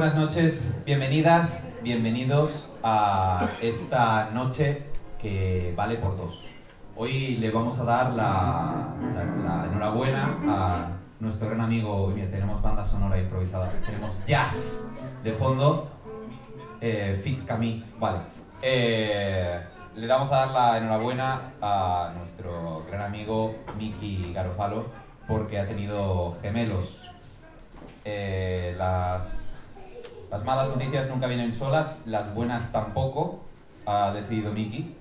Buenas noches, bienvenidas, bienvenidos a esta noche que vale por dos. Hoy le vamos a dar la enhorabuena a nuestro gran amigo. Mira, tenemos banda sonora improvisada, tenemos jazz de fondo, Fit Camille, vale. Le vamos a dar la enhorabuena a nuestro gran amigo Miki Garofalo porque ha tenido gemelos. Las malas noticias nunca vienen solas, las buenas tampoco, ha decidido Miki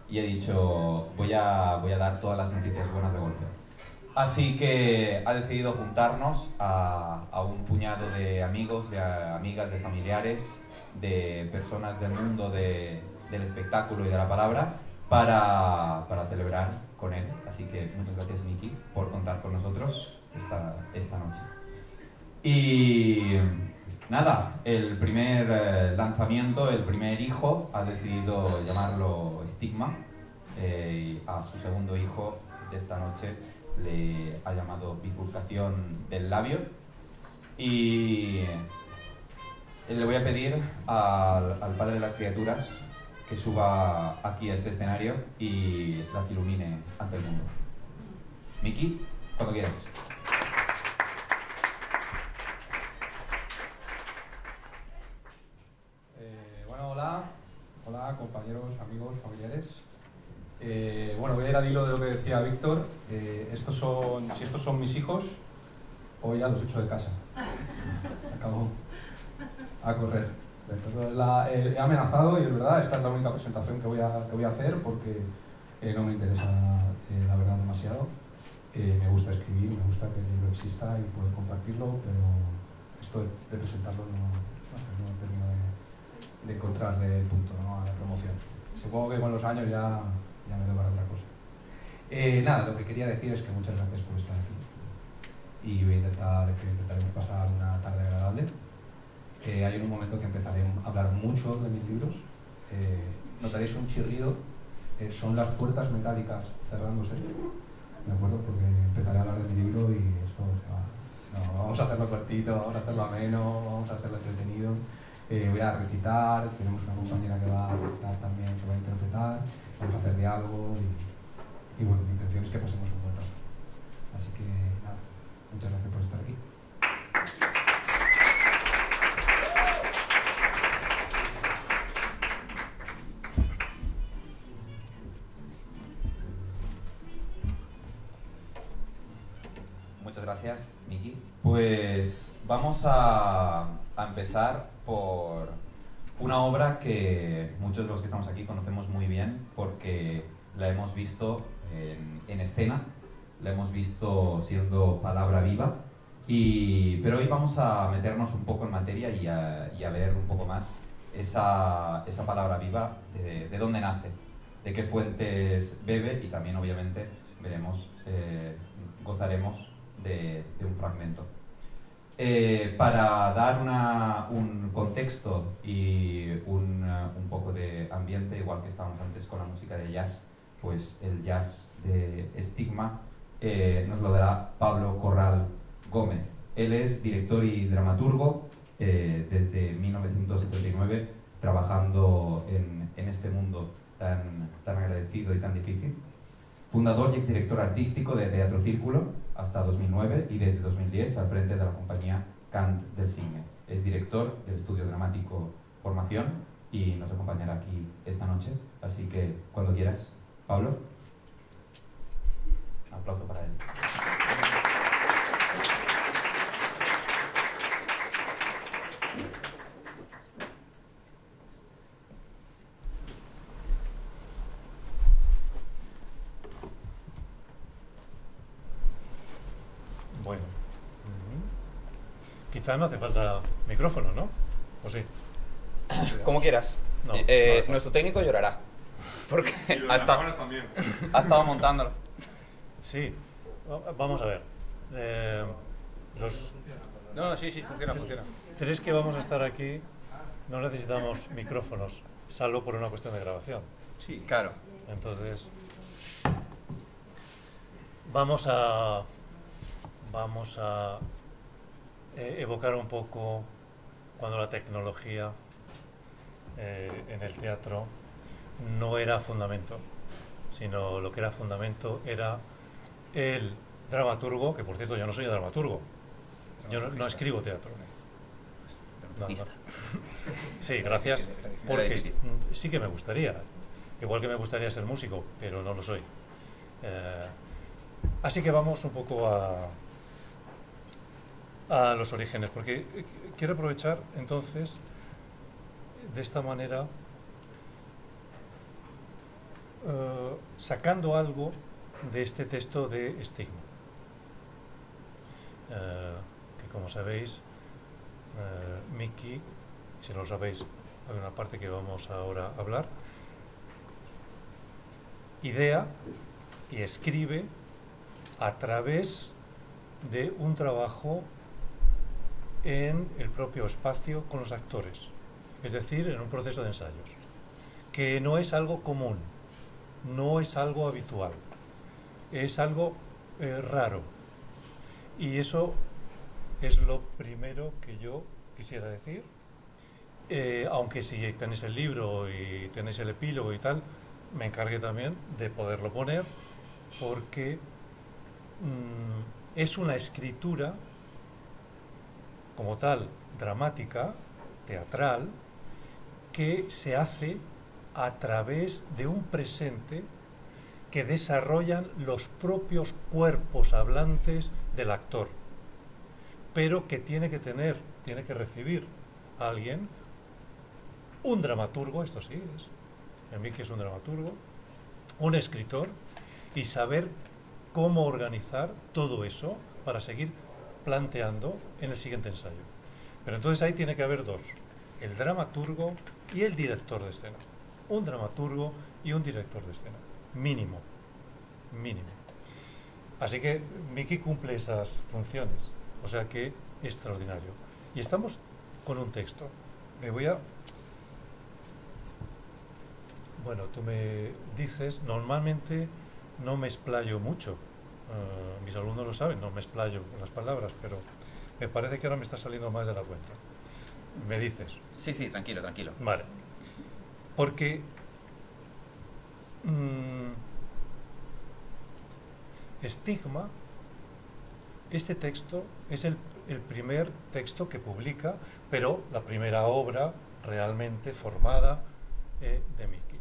y he dicho voy a dar todas las noticias buenas de golpe. Así que ha decidido juntarnos a un puñado de amigos, de amigas, de familiares, de personas del mundo del espectáculo y de la palabra para celebrar con él. Así que muchas gracias, Miki, por contar con nosotros esta noche. Y nada, el primer lanzamiento, el primer hijo, ha decidido llamarlo Estigma, y a su segundo hijo de esta noche le ha llamado Bifurcación del Labio. Y le voy a pedir al padre de las criaturas que suba aquí a este escenario y las ilumine ante el mundo. Miki, cuando quieras. Hola compañeros, amigos, familiares. Bueno, voy a ir al hilo de lo que decía Víctor. Si estos son mis hijos, hoy ya los echo de casa. Acabo a correr. Entonces, he amenazado y es verdad, esta es la única presentación que voy a hacer porque no me interesa la verdad demasiado. Me gusta escribir, me gusta que el libro exista y poder compartirlo, pero esto de presentarlo no termino de encontrarle el punto, ¿no?, a la promoción. Supongo que con los años ya me debo a otra cosa. Nada, lo que quería decir es que muchas gracias por estar aquí y intentaremos pasar una tarde agradable. Hay un momento que empezaré a hablar mucho de mis libros. Notaréis un chirrido, son las puertas metálicas cerrándose, ¿de acuerdo? Porque empezaré a hablar de mi libro y eso se va. No, vamos a hacerlo cortito, vamos a hacerlo ameno, vamos a hacerlo entretenido. Voy a recitar, tenemos una compañera que va a recitar también, que va a interpretar, vamos a hacer diálogo y bueno, mi intención es que pasemos un buen rato. Así que nada, muchas gracias por estar aquí. Muchas gracias, Miki. Pues vamos a empezar por una obra que muchos de los que estamos aquí conocemos muy bien porque la hemos visto en escena, la hemos visto siendo palabra viva, pero hoy vamos a meternos un poco en materia y a ver un poco más esa palabra viva, de dónde nace, de qué fuentes bebe y también obviamente veremos, gozaremos de un fragmento. Para dar un contexto y un poco de ambiente, igual que estábamos antes con la música de jazz, pues el jazz de Estigma nos lo dará Pablo Corral Gómez. Él es director y dramaturgo desde 1979, trabajando en este mundo tan agradecido y tan difícil. Fundador y exdirector artístico de Teatro Círculo hasta 2009 y desde 2010 al frente de la compañía Cant del Cine. Es director del estudio dramático Formación y nos acompañará aquí esta noche. Así que cuando quieras, Pablo. Un aplauso para él. Bueno, quizá no hace falta micrófono, ¿no? ¿O sí? Como quieras. No, Nuestro técnico llorará porque ha estado montándolo. Sí, vamos a ver. Sí, funciona. Tres que vamos a estar aquí no necesitamos micrófonos, salvo por una cuestión de grabación. Sí, claro. Entonces, vamos a evocar un poco cuando la tecnología en el teatro no era fundamento, sino lo que era fundamento era el dramaturgo, que por cierto yo no soy dramaturgo, yo no escribo teatro. No. Sí, gracias, porque sí que me gustaría, igual que me gustaría ser músico, pero no lo soy. Así que vamos un poco a los orígenes, porque quiero aprovechar entonces de esta manera, sacando algo de este texto de Estigma, que como sabéis, Miki, si no lo sabéis, hay una parte que vamos ahora a hablar, idea y escribe a través de un trabajo en el propio espacio con los actores, es decir, en un proceso de ensayos, que no es algo común, no es algo habitual, es algo raro. Y eso es lo primero que yo quisiera decir, aunque si tenéis el libro y tenéis el epílogo y tal, me encargué también de poderlo poner, porque es una escritura como tal, dramática, teatral, que se hace a través de un presente que desarrollan los propios cuerpos hablantes del actor, pero que tiene que recibir a alguien, un dramaturgo, esto sí es, en mí que es un dramaturgo, un escritor, y saber cómo organizar todo eso para seguir planteando en el siguiente ensayo. Pero entonces ahí tiene que haber dos, el dramaturgo y el director de escena. Un dramaturgo y un director de escena, mínimo. Así que Miki cumple esas funciones, o sea que extraordinario. Y estamos con un texto. Bueno, tú me dices, normalmente no me explayo mucho, mis alumnos lo saben, no me explayo con las palabras, pero me parece que ahora me está saliendo más de la cuenta. ¿Me dices? Sí, tranquilo. Vale. Porque Estigma, este texto es el primer texto que publica, pero la primera obra realmente formada de Miki.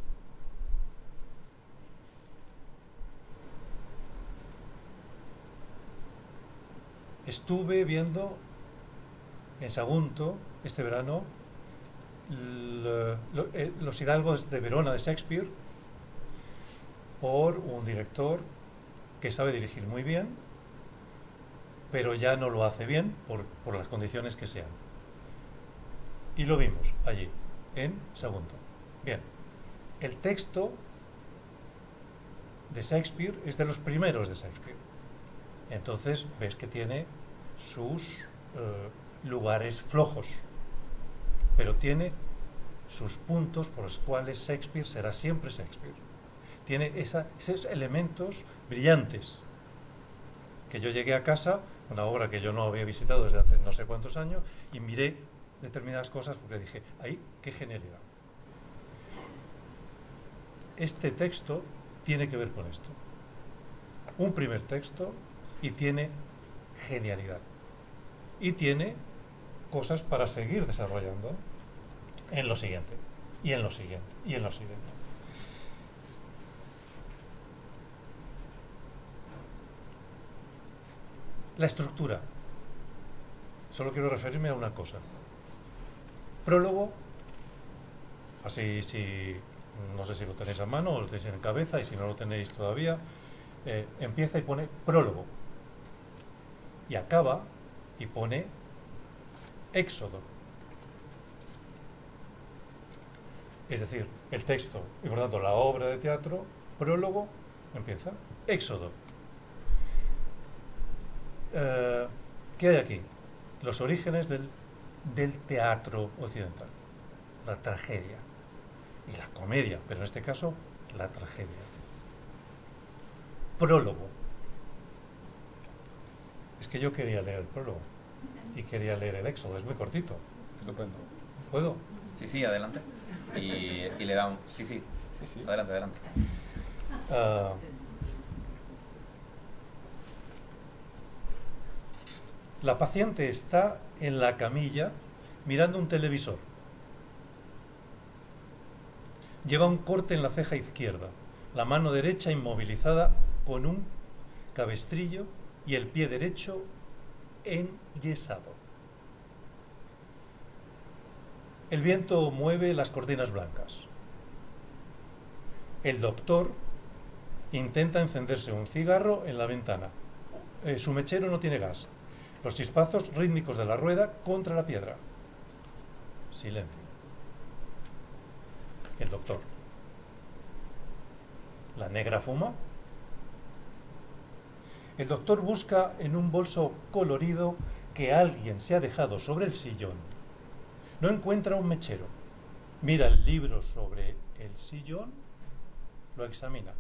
Estuve viendo en Sagunto este verano Los Hidalgos de Verona de Shakespeare, por un director que sabe dirigir muy bien, pero ya no lo hace bien por las condiciones que sean. Y lo vimos allí, en Sagunto. Bien, el texto de Shakespeare es de los primeros de Shakespeare. Entonces ves que tiene sus lugares flojos, pero tiene sus puntos por los cuales Shakespeare será siempre Shakespeare. Tiene esos elementos brillantes, que yo llegué a casa, una obra que yo no había visitado desde hace no sé cuántos años, y miré determinadas cosas porque dije, ¡ay, qué genialidad! Este texto tiene que ver con esto. Un primer texto y tiene genialidad. Y tiene cosas para seguir desarrollando en lo siguiente, y en lo siguiente, y en lo siguiente. La estructura. Solo quiero referirme a una cosa. Prólogo, así si no sé si lo tenéis a mano o lo tenéis en cabeza, y si no lo tenéis todavía, empieza y pone prólogo. Y acaba y pone éxodo. Es decir, el texto y por tanto la obra de teatro, prólogo, empieza éxodo. ¿Qué hay aquí? Los orígenes del teatro occidental, la tragedia y la comedia, pero en este caso la tragedia. Prólogo. Es que yo quería leer el prólogo y quería leer el éxodo, es muy cortito. Estupendo. ¿Puedo? Sí, sí, adelante. Y le damos... Sí, sí, Sí, sí. adelante, adelante. Ah, la paciente está en la camilla mirando un televisor. Lleva un corte en la ceja izquierda, la mano derecha inmovilizada con un cabestrillo y el pie derecho enyesado. El viento mueve las cortinas blancas. El doctor intenta encenderse un cigarro en la ventana. Su mechero no tiene gas. Los chispazos rítmicos de la rueda contra la piedra. Silencio. El doctor. La negra fuma. El doctor busca en un bolso colorido que alguien se ha dejado sobre el sillón. No encuentra un mechero. Mira el libro sobre el sillón. Lo examina.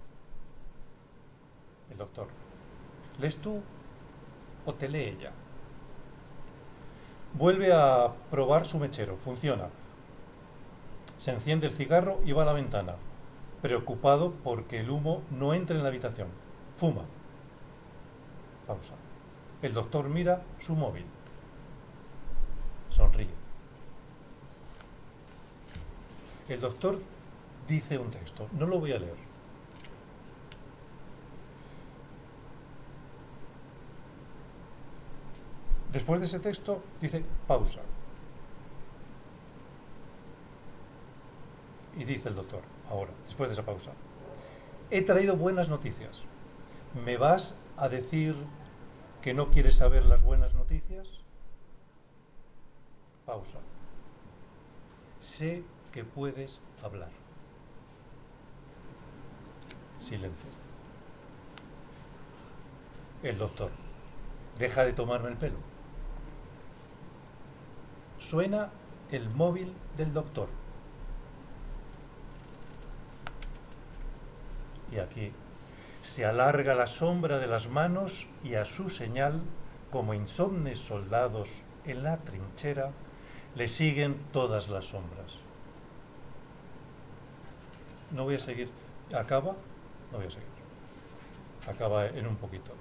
El doctor. ¿Lees tú o te lee ella? Vuelve a probar su mechero. Funciona. Se enciende el cigarro y va a la ventana, preocupado porque el humo no entra en la habitación. Fuma. Pausa. El doctor mira su móvil. Sonríe. El doctor dice un texto. No lo voy a leer. Después de ese texto dice pausa. Y dice el doctor, ahora, después de esa pausa: he traído buenas noticias. ¿Me vas a decir que no quieres saber las buenas noticias? Pausa. Sé que puedes hablar. Silencio. El doctor: deja de tomarme el pelo. Suena el móvil del doctor. Y aquí se alarga la sombra de las manos y a su señal, como insomnes soldados en la trinchera, le siguen todas las sombras. No voy a seguir. ¿Acaba? No voy a seguir. Acaba en un poquito.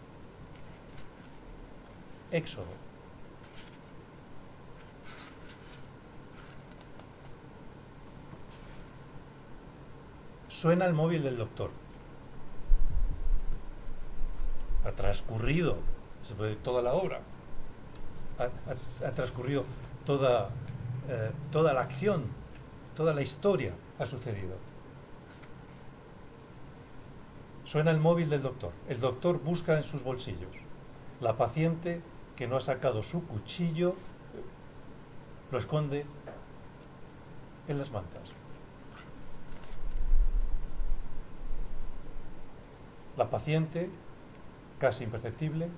Éxodo. Suena el móvil del doctor. Ha transcurrido toda la obra. Ha transcurrido toda la acción, toda la historia ha sucedido. Suena el móvil del doctor. El doctor busca en sus bolsillos. La paciente, que no ha sacado su cuchillo, lo esconde en las mantas. La paciente, casi imperceptible,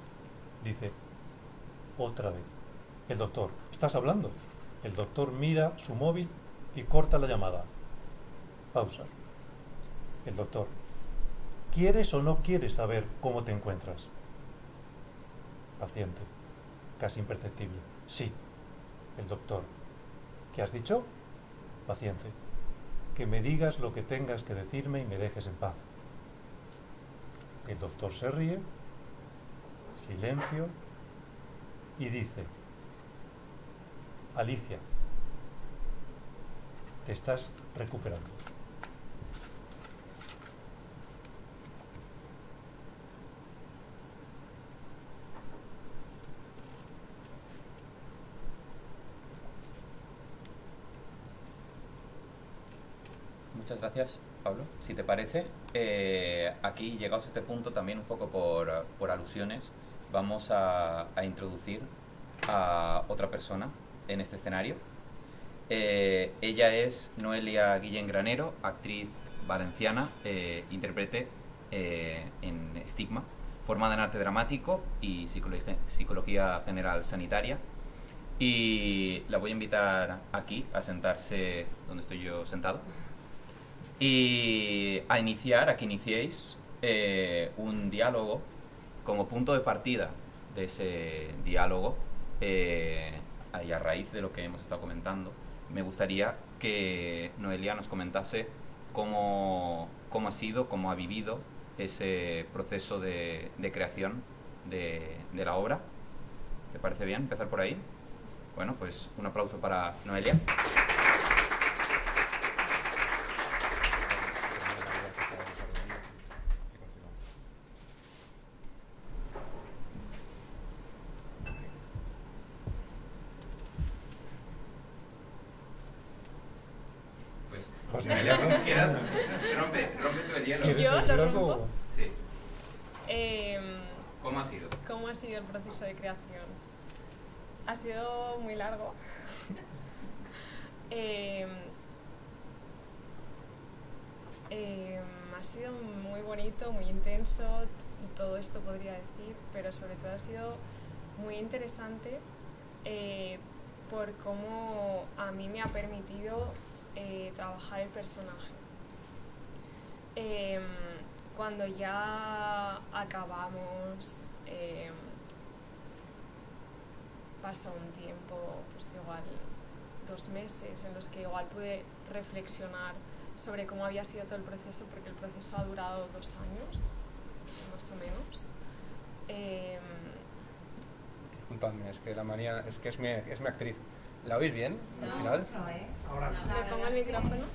dice otra vez. El doctor: ¿estás hablando? El doctor mira su móvil y corta la llamada. Pausa. El doctor: ¿quieres o no quieres saber cómo te encuentras? Paciente, casi imperceptible: sí. El doctor: ¿qué has dicho? Paciente: que me digas lo que tengas que decirme y me dejes en paz. El doctor se ríe, silencio, y dice: Alicia, te estás recuperando. Muchas gracias, Pablo. Si te parece, aquí, llegados a este punto, también un poco por alusiones, vamos a introducir a otra persona en este escenario. Ella es Noelia Guillén Granero, actriz valenciana, intérprete en Estigma, formada en arte dramático y psicología general sanitaria. Y la voy a invitar aquí a sentarse donde estoy yo sentado y a que iniciéis un diálogo. Como punto de partida de ese diálogo, y a raíz de lo que hemos estado comentando, me gustaría que Noelia nos comentase cómo ha sido, cómo ha vivido ese proceso de creación de la obra. ¿Te parece bien empezar por ahí? Bueno, pues un aplauso para Noelia. Pues Como quieras, rompe tú el hielo. ¿Yo lo rompo? Sí. Eh, ¿Cómo ha sido? ¿Cómo ha sido el proceso de creación? Ha sido muy largo. Ha sido muy bonito, muy intenso, todo esto podría decir, pero sobre todo ha sido muy interesante por cómo a mí me ha permitido trabajar el personaje. Cuando ya acabamos, pasó un tiempo, pues igual 2 meses, en los que igual pude reflexionar sobre cómo había sido todo el proceso, porque el proceso ha durado 2 años, más o menos. Disculpadme, es que la manía es mi actriz. ¿La oís bien al final? Mucho, ¿eh? Ahora no. ¿Me pongo el micrófono?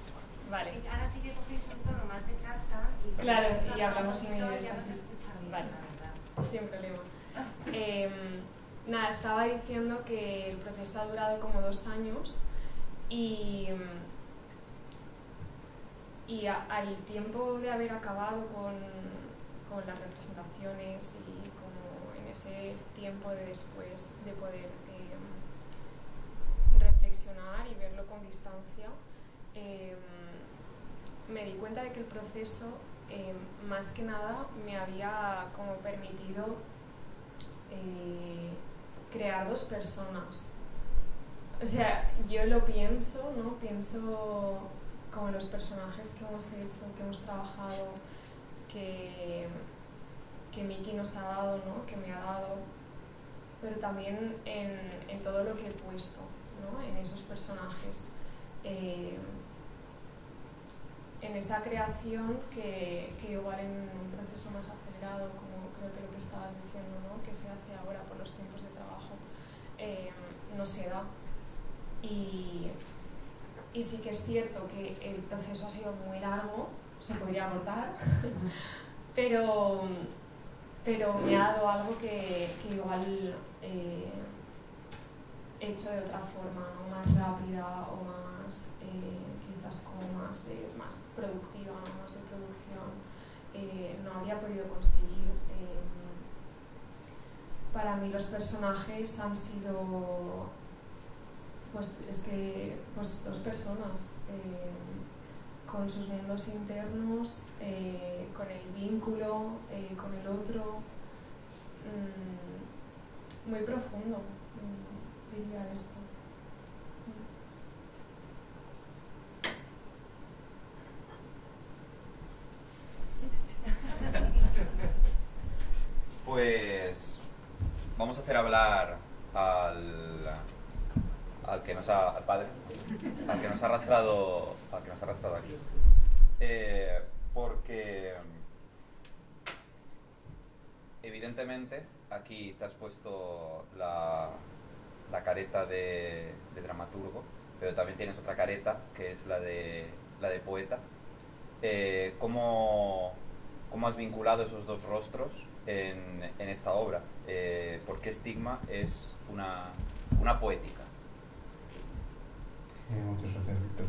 Vale. Sí, ahora sí que cogéis un tono más de casa. Y Claro, y hablamos muy ya no se despacio. escucha bien, Vale. la verdad. Sin problema. Nada, estaba diciendo que el proceso ha durado como 2 años y al tiempo de haber acabado con las representaciones y como en ese tiempo de después de poder reflexionar y verlo con distancia, me di cuenta de que el proceso más que nada me había como permitido crear 2 personas. O sea, yo lo pienso, ¿no? Pienso como los personajes que hemos hecho, que hemos trabajado, que Miki nos ha dado, ¿no? Que me ha dado, pero también en todo lo que he puesto, ¿no? En esos personajes. En esa creación que igual en un proceso más acelerado, como creo que lo que estabas diciendo, ¿no? Que se hace ahora por los tiempos de trabajo, no se da. Y sí que es cierto que el proceso ha sido muy largo, se podría abortar, pero me ha dado algo que igual he hecho de otra forma, ¿no? Más rápida o más, quizás como más productiva, ¿no? Más de producción, no habría podido conseguir. Para mí los personajes han sido, pues es que, pues 2 personas con sus mundos internos, con el vínculo, con el otro, muy profundo, diría esto. Pues vamos a hacer hablar al padre, al que nos ha arrastrado aquí, porque evidentemente aquí te has puesto la careta de dramaturgo, pero también tienes otra careta que es la de poeta. ¿Cómo has vinculado esos 2 rostros en esta obra? ¿Por qué Estigma es una poética? Muchas gracias, Víctor.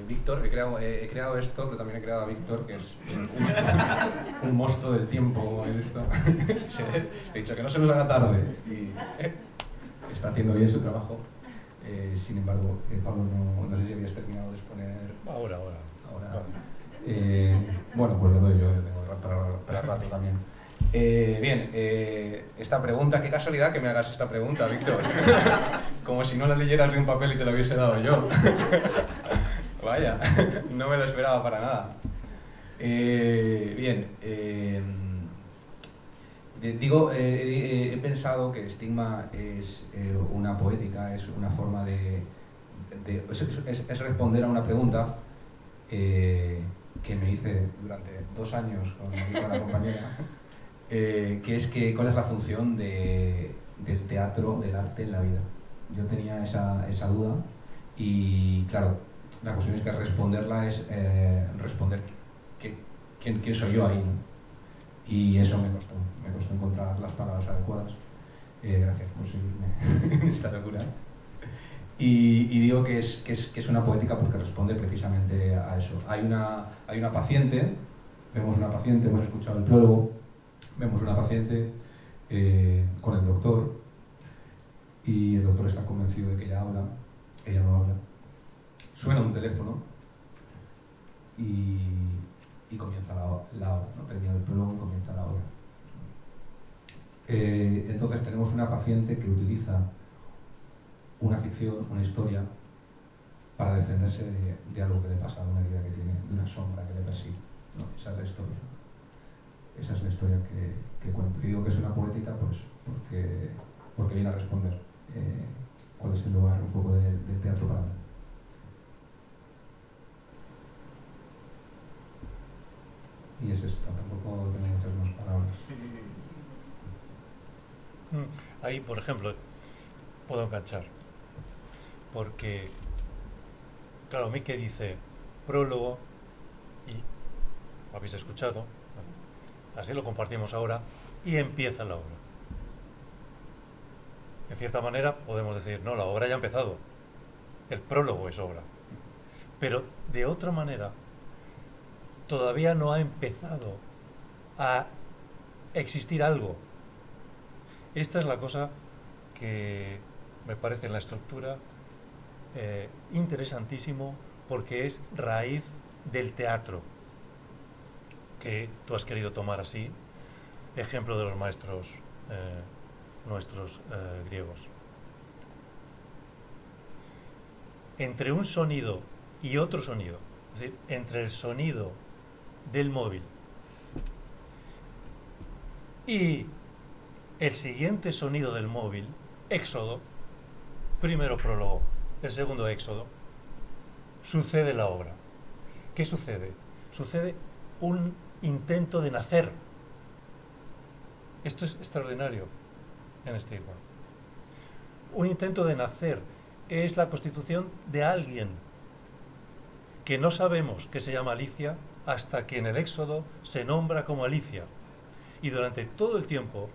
Víctor, he creado esto, pero también he creado a Víctor, que es un monstruo del tiempo en esto. He dicho que no se nos haga tarde y está haciendo bien su trabajo. Sin embargo, Pablo, no sé si habías terminado de exponer. Ahora. Bueno, pues lo doy yo tengo para rato también. Bien, esta pregunta, qué casualidad que me hagas esta pregunta, Víctor. Como si no la leyeras de un papel y te lo hubiese dado yo. Vaya, no me lo esperaba para nada. Bien, He pensado que estigma es una poética, es una forma es responder a una pregunta que me hice durante 2 años con la compañera, que es cuál es la función del teatro, del arte en la vida. Yo tenía esa duda y, claro, la cuestión es que responderla es responder quién soy yo ahí, ¿no? Y eso me costó encontrar las palabras adecuadas. Gracias por seguirme en esta locura. Y digo que es una poética porque responde precisamente a eso. Hay una paciente, vemos una paciente, hemos escuchado el prólogo, vemos una paciente con el doctor, y el doctor está convencido de que ella habla, ella no habla. Suena un teléfono y comienza la obra, ¿no? Termina el prólogo y comienza la obra. Entonces tenemos una paciente que utiliza una ficción, una historia, para defenderse de algo que le pasa, de una herida que tiene, de una sombra que le persigue, ¿no? Esa es la historia. Esa es la historia que cuento. Y digo que es una poética pues, porque viene a responder cuál es el lugar un poco del teatro para mí. Y es esto, tampoco tengo muchas más palabras. Ahí, por ejemplo, puedo enganchar. Porque, claro, Miki dice prólogo, y lo habéis escuchado, así lo compartimos ahora, y empieza la obra. De cierta manera podemos decir, no, la obra ya ha empezado, el prólogo es obra. Pero de otra manera, todavía no ha empezado a existir algo. Esta es la cosa que me parece en la estructura interesantísimo, porque es raíz del teatro, que tú has querido tomar así, ejemplo de los maestros nuestros griegos. Entre un sonido y otro sonido, es decir, entre el sonido del móvil y el siguiente sonido del móvil, éxodo, primero prólogo, el segundo éxodo, sucede la obra. ¿Qué sucede? Sucede un intento de nacer. Esto es extraordinario en Estigma. Un intento de nacer es la constitución de alguien que no sabemos que se llama Alicia hasta que en el Éxodo se nombra como Alicia. Y durante todo el tiempo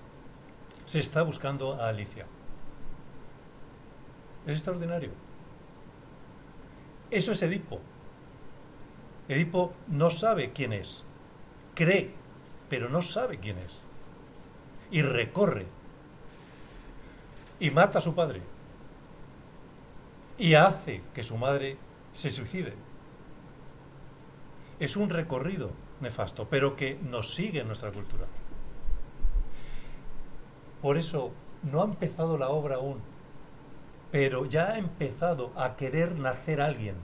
se está buscando a Alicia. Es extraordinario. Eso es Edipo. Edipo no sabe quién es. Cree, pero no sabe quién es. Y recorre. Y mata a su padre. Y hace que su madre se suicide. Es un recorrido nefasto, pero que nos sigue en nuestra cultura. Por eso no ha empezado la obra aún, pero ya ha empezado a querer nacer alguien.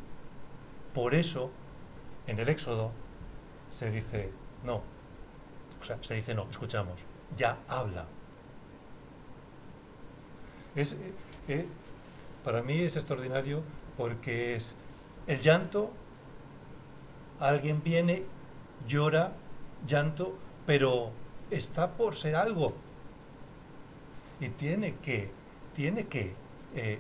Por eso, en el Éxodo se dice no. O sea, se dice no, escuchamos, ya habla. Para mí es extraordinario porque es el llanto, alguien viene, llora, llanto, pero está por ser algo. Y tiene que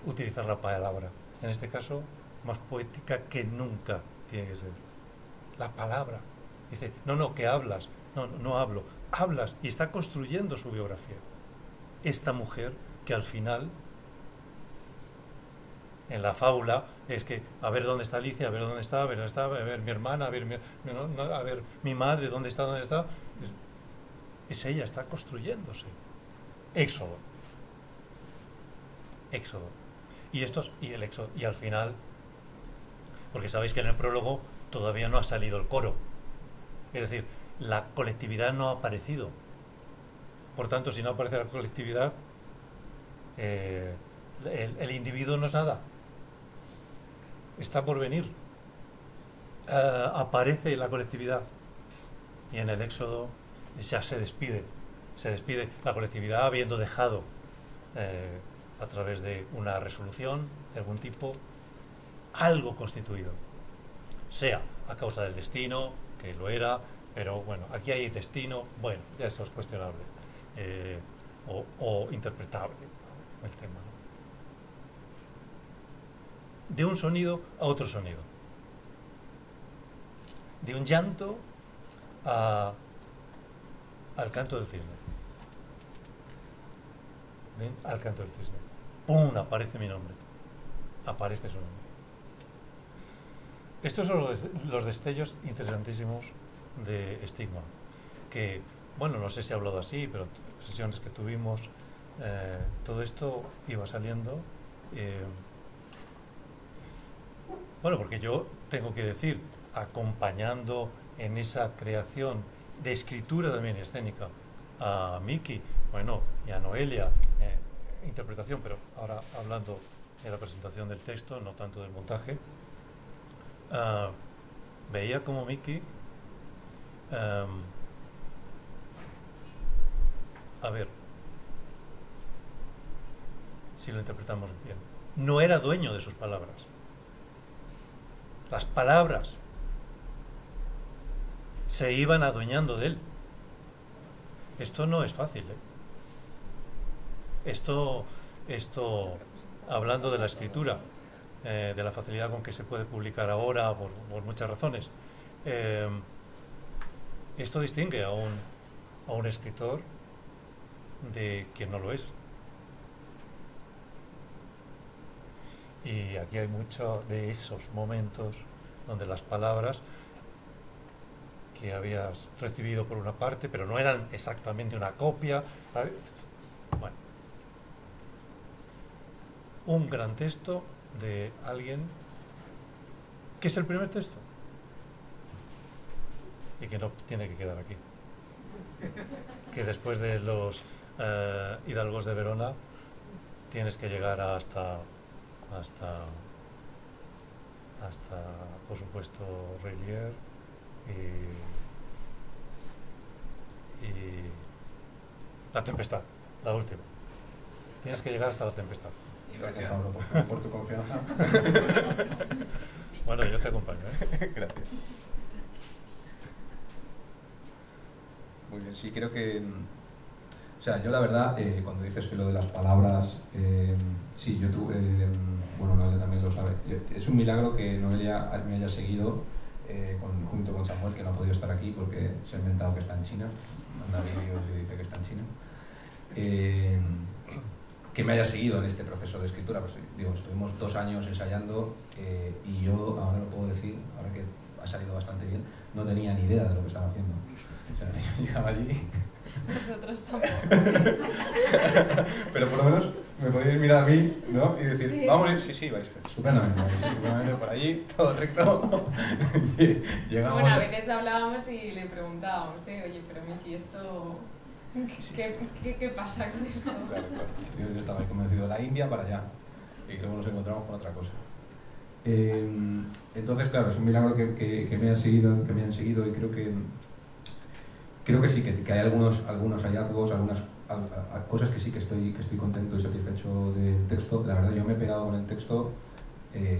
utilizar la palabra. En este caso, más poética que nunca tiene que ser. La palabra. Dice, no, que hablas. No hablo. Hablas y está construyendo su biografía. Esta mujer que al final, en la fábula, es que a ver dónde está Alicia, a ver dónde está, a ver mi hermana, a ver mi madre, dónde está. Es ella, está construyéndose. Éxodo. Y el éxodo. Y al final, porque sabéis que en el prólogo todavía no ha salido el coro. Es decir, la colectividad no ha aparecido. Por tanto, si no aparece la colectividad, el individuo no es nada. Está por venir. Aparece la colectividad. Y en el éxodo ya se despide Se despide la colectividad habiendo dejado, a través de una resolución de algún tipo, algo constituido. Sea a causa del destino, que lo era, pero bueno, aquí hay destino, bueno, ya eso es cuestionable, o interpretable, ¿no? El tema, ¿no? De un sonido a otro sonido. De un llanto al canto del cisne. ¿Ven? Al canto del cisne. ¡Pum! Aparece mi nombre. Aparece su nombre. Estos son los destellos interesantísimos de Estigma. Que, bueno, no sé si he hablado así, pero sesiones que tuvimos, todo esto iba saliendo. Bueno, porque yo tengo que decir, acompañando en esa creación de escritura también escénica a Miki, bueno, y a Noelia, interpretación, pero ahora hablando de la presentación del texto, no tanto del montaje, veía como Miki, a ver si lo interpretamos bien, no era dueño de sus palabras. Las palabras se iban adueñando de él. Esto no es fácil, ¿eh? Esto, hablando de la escritura, de la facilidad con que se puede publicar ahora por muchas razones, esto distingue a un escritor de quien no lo es. Y aquí hay mucho de esos momentos donde las palabras que habías recibido por una parte, pero no eran exactamente una copia. Bueno, un gran texto de alguien que es el primer texto y que no tiene que quedar aquí. Que después de los Hidalgos de Verona tienes que llegar hasta por supuesto Relier y La Tempestad, la última. Tienes que llegar hasta La Tempestad. Gracias, Pablo, por tu confianza. Bueno, yo te acompaño, ¿eh? Gracias. Muy bien, sí, creo que... O sea, yo la verdad, cuando dices que lo de las palabras, sí, yo tuve... bueno, Noelia también lo sabe. Es un milagro que Noelia me haya seguido junto con Samuel, que no ha podido estar aquí porque se ha inventado que está en China. Manda vídeos y dice que está en China. Que me haya seguido en este proceso de escritura. Pues digo, estuvimos 2 años ensayando y yo, ahora lo puedo decir, ahora que ha salido bastante bien, no tenía ni idea de lo que estaba haciendo. O sea, yo llegaba allí... Nosotros tampoco. Pero por lo menos me podéis mirar a mí, ¿no? Y decir, sí. Vamos, sí, vais estupendamente, por allí, todo recto. Llegamos... Bueno, a veces hablábamos y le preguntábamos, oye, pero Miki, ¿esto qué pasa con esto? Claro. Yo estaba ahí convencido de la India para allá y creo que nos encontramos con otra cosa. Entonces, claro, es un milagro que me hayan seguido y creo que sí, que hay algunos hallazgos, algunas cosas que sí que estoy contento y satisfecho del texto. La verdad, yo me he pegado con el texto,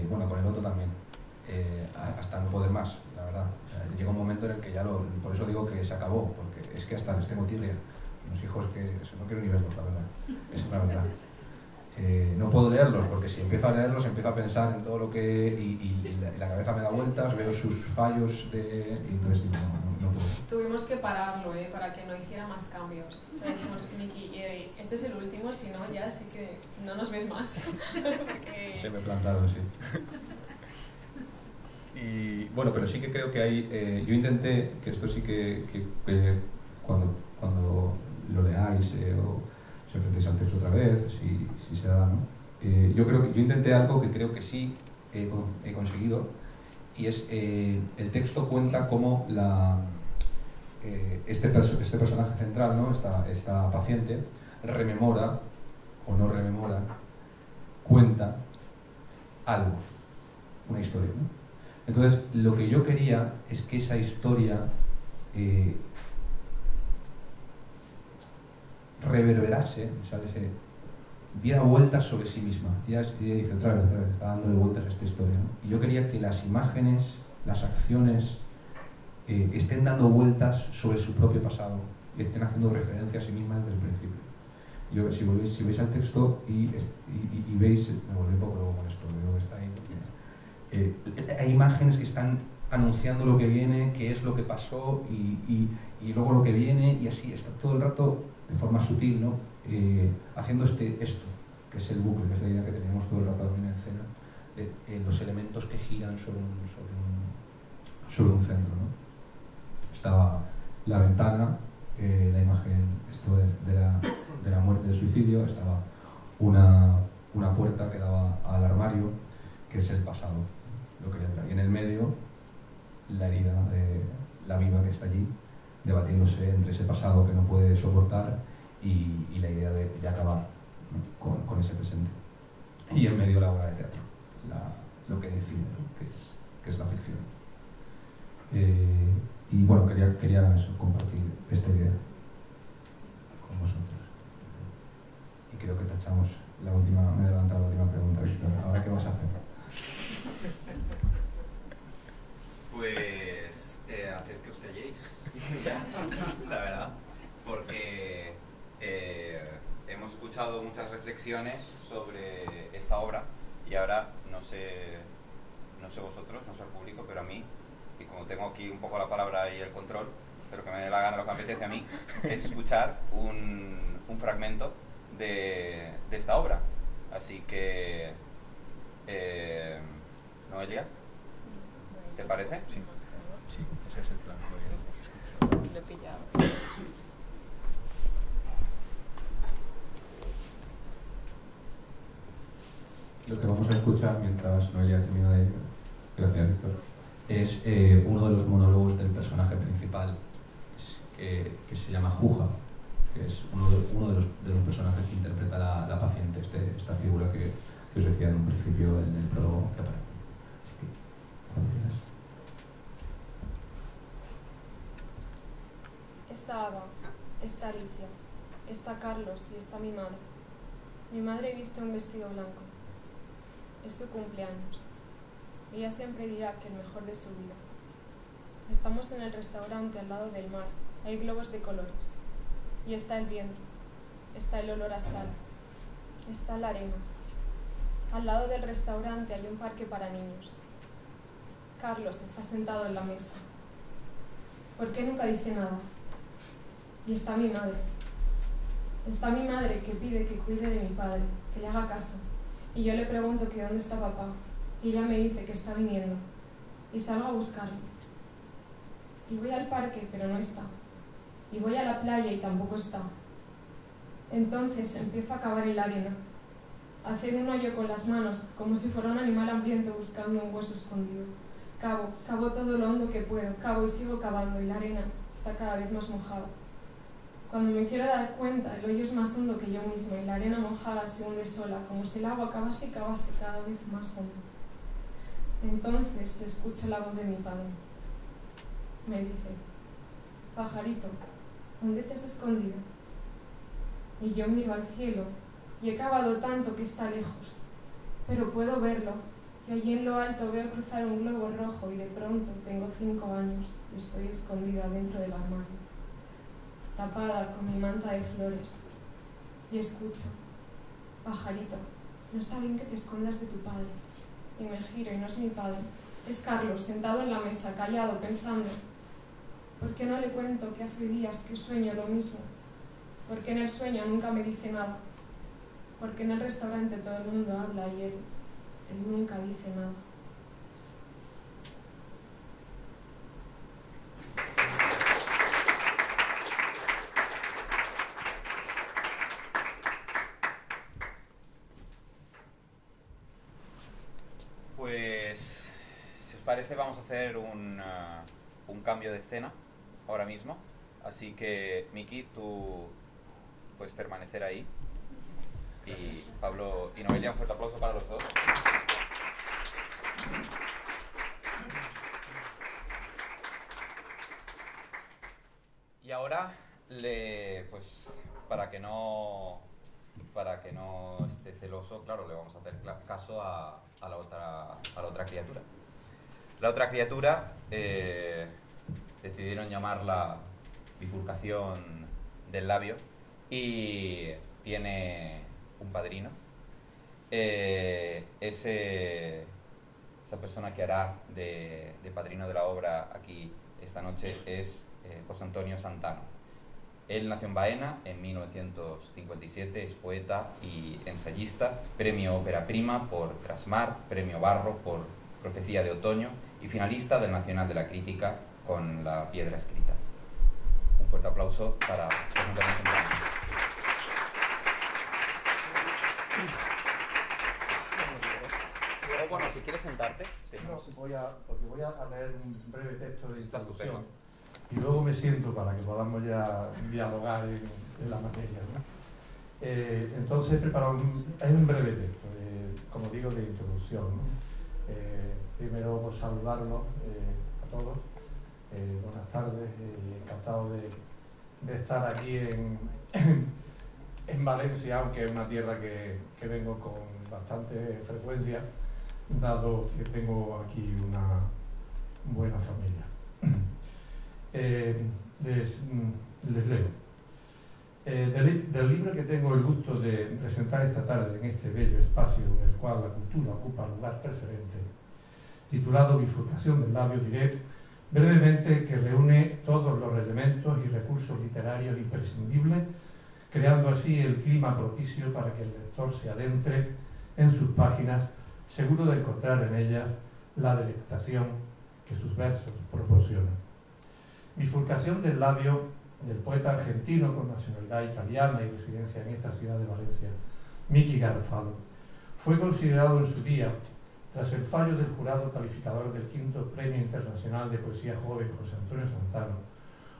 bueno, con el otro también, hasta no poder más, la verdad. O sea, llega un momento en el que ya por eso digo que se acabó, porque es que hasta les tengo tirria. Unos hijos que no quiero ni verlos, la verdad. Esa es la verdad. No puedo leerlos, porque si empiezo a leerlos empiezo a pensar en todo lo que... y la cabeza me da vueltas, veo sus fallos y entonces digo, no puedo. Tuvimos que pararlo, para que no hiciera más cambios. O sea, dijimos, Miki, este es el último, si no, ya sí que no nos ves más. Porque... Se me plantaron, sí. Y bueno, pero sí que creo que hay... yo intenté, que esto sí que cuando lo leáis o os enfrentéis al texto otra vez, si se da, ¿no? Yo intenté algo que creo que sí he conseguido, y es el texto cuenta cómo este personaje central, ¿no? esta paciente, rememora o no rememora, cuenta algo, una historia, ¿no? Entonces, lo que yo quería es que esa historia reverberase, o sea, diera vueltas sobre sí misma. Ella dice otra vez, está dándole vueltas a esta historia, ¿no? Y yo quería que las imágenes, las acciones, estén dando vueltas sobre su propio pasado y estén haciendo referencia a sí mismas desde el principio. Yo, si veis al texto y veis, me volví un poco loco con esto, veo que está ahí, hay imágenes que están anunciando lo que viene, qué es lo que pasó y luego lo que viene, y así está todo el rato de forma sutil, ¿no? Haciendo esto, que es el bucle, que es la idea que teníamos todo el rato también en escena, de los elementos que giran sobre un centro, ¿no? Estaba la ventana, la imagen esto de la muerte, del suicidio, estaba una puerta que daba al armario, que es el pasado, lo que entra. Y en el medio, la herida de la viva que está allí, debatiéndose entre ese pasado que no puede soportar y la idea de acabar, ¿no? con ese presente. Y en medio la obra de teatro, lo que decide, ¿no? que es la ficción. Y bueno, quería eso, compartir esta idea con vosotros. Y creo que tachamos me he adelantado la última pregunta, Víctor. ¿Ahora qué vas a hacer? Pues hacer que os calléis, la verdad, porque hemos escuchado muchas reflexiones sobre esta obra y ahora no sé vosotros, no sé el público, pero a mí, y como tengo aquí un poco la palabra y el control, pero que me dé la gana, lo que me apetece a mí, es escuchar un fragmento de esta obra. Así que, Noelia, ¿te parece? Sí, ese es el plan. Lo he pillado. Lo que vamos a escuchar mientras Noelia termina de... Gracias, Víctor. Es uno de los monólogos del personaje principal, que se llama Juja, que es uno de los personajes que interpreta la paciente, esta figura que os decía en un principio en el prólogo que aparece. Así que, cuando quieras. Está Ava, está Alicia, está Carlos y está mi madre. Mi madre viste un vestido blanco. Es su cumpleaños. Ella siempre dirá que el mejor de su vida. Estamos en el restaurante al lado del mar. Hay globos de colores. Y está el viento. Está el olor a sal. Está la arena. Al lado del restaurante hay un parque para niños. Carlos está sentado en la mesa. ¿Por qué nunca dice nada? Y está mi madre. Está mi madre que pide que cuide de mi padre, que le haga caso. Y yo le pregunto que dónde está papá. Y ella me dice que está viniendo. Y salgo a buscarlo. Y voy al parque, pero no está. Y voy a la playa y tampoco está. Entonces empiezo a cavar el arena. A hacer un hoyo con las manos, como si fuera un animal hambriento buscando un hueso escondido. Cavo todo lo hondo que puedo. Cavo y sigo cavando, y la arena está cada vez más mojada. Cuando me quiero dar cuenta, el hoyo es más hondo que yo misma y la arena mojada se hunde sola, como si el agua cavase y cavase cada vez más hondo. Entonces escucho la voz de mi padre. Me dice: pajarito, ¿dónde te has escondido? Y yo miro al cielo y he cavado tanto que está lejos, pero puedo verlo, y allí en lo alto veo cruzar un globo rojo y de pronto tengo 5 años y estoy escondida dentro del armario, tapada con mi manta de flores, y escucho: pajarito, no está bien que te escondas de tu padre. Y me giro y no es mi padre, es Carlos, sentado en la mesa, callado, pensando. ¿Por qué no le cuento que hace días que sueño lo mismo? ¿Por qué en el sueño nunca me dice nada? Porque en el restaurante todo el mundo habla y él nunca dice nada. Pues, si os parece, vamos a hacer un cambio de escena ahora mismo. Así que, Miki, tú puedes permanecer ahí. Y Pablo y Noelia, un fuerte aplauso para los dos. Y ahora, pues para que no esté celoso, claro, le vamos a hacer caso a la otra criatura. La otra criatura decidieron llamarla bifurcación del labio y tiene un padrino. Esa persona que hará de padrino de la obra aquí esta noche es José Antonio Santano. Él nació en Baena en 1957, es poeta y ensayista, premio Ópera Prima por Trasmar, premio Barro por Profecía de Otoño y finalista del Nacional de la Crítica con La Piedra Escrita. Un fuerte aplauso para José Antonio Santano. Luego, bueno, si quieres sentarte. No, porque voy a leer un breve texto de Está introducción. estupendo. Y luego me siento para que podamos ya dialogar en la materia, ¿no? Entonces he preparado un breve texto, como digo, de introducción, ¿no? Primero por saludarlos a todos. Buenas tardes, encantado de estar aquí en Valencia, aunque es una tierra que vengo con bastante frecuencia, dado que tengo aquí una buena familia. Les leo. Del libro que tengo el gusto de presentar esta tarde en este bello espacio en el cual la cultura ocupa lugar preferente, titulado Bifurcación del labio, diré brevemente que reúne todos los elementos y recursos literarios imprescindibles, creando así el clima propicio para que el lector se adentre en sus páginas, seguro de encontrar en ellas la delectación que sus versos proporcionan. Bifurcación del labio del poeta argentino con nacionalidad italiana y residencia en esta ciudad de Valencia, Miki Garofalo, fue considerado en su día, tras el fallo del jurado calificador del V Premio Internacional de Poesía Joven José Antonio Santano,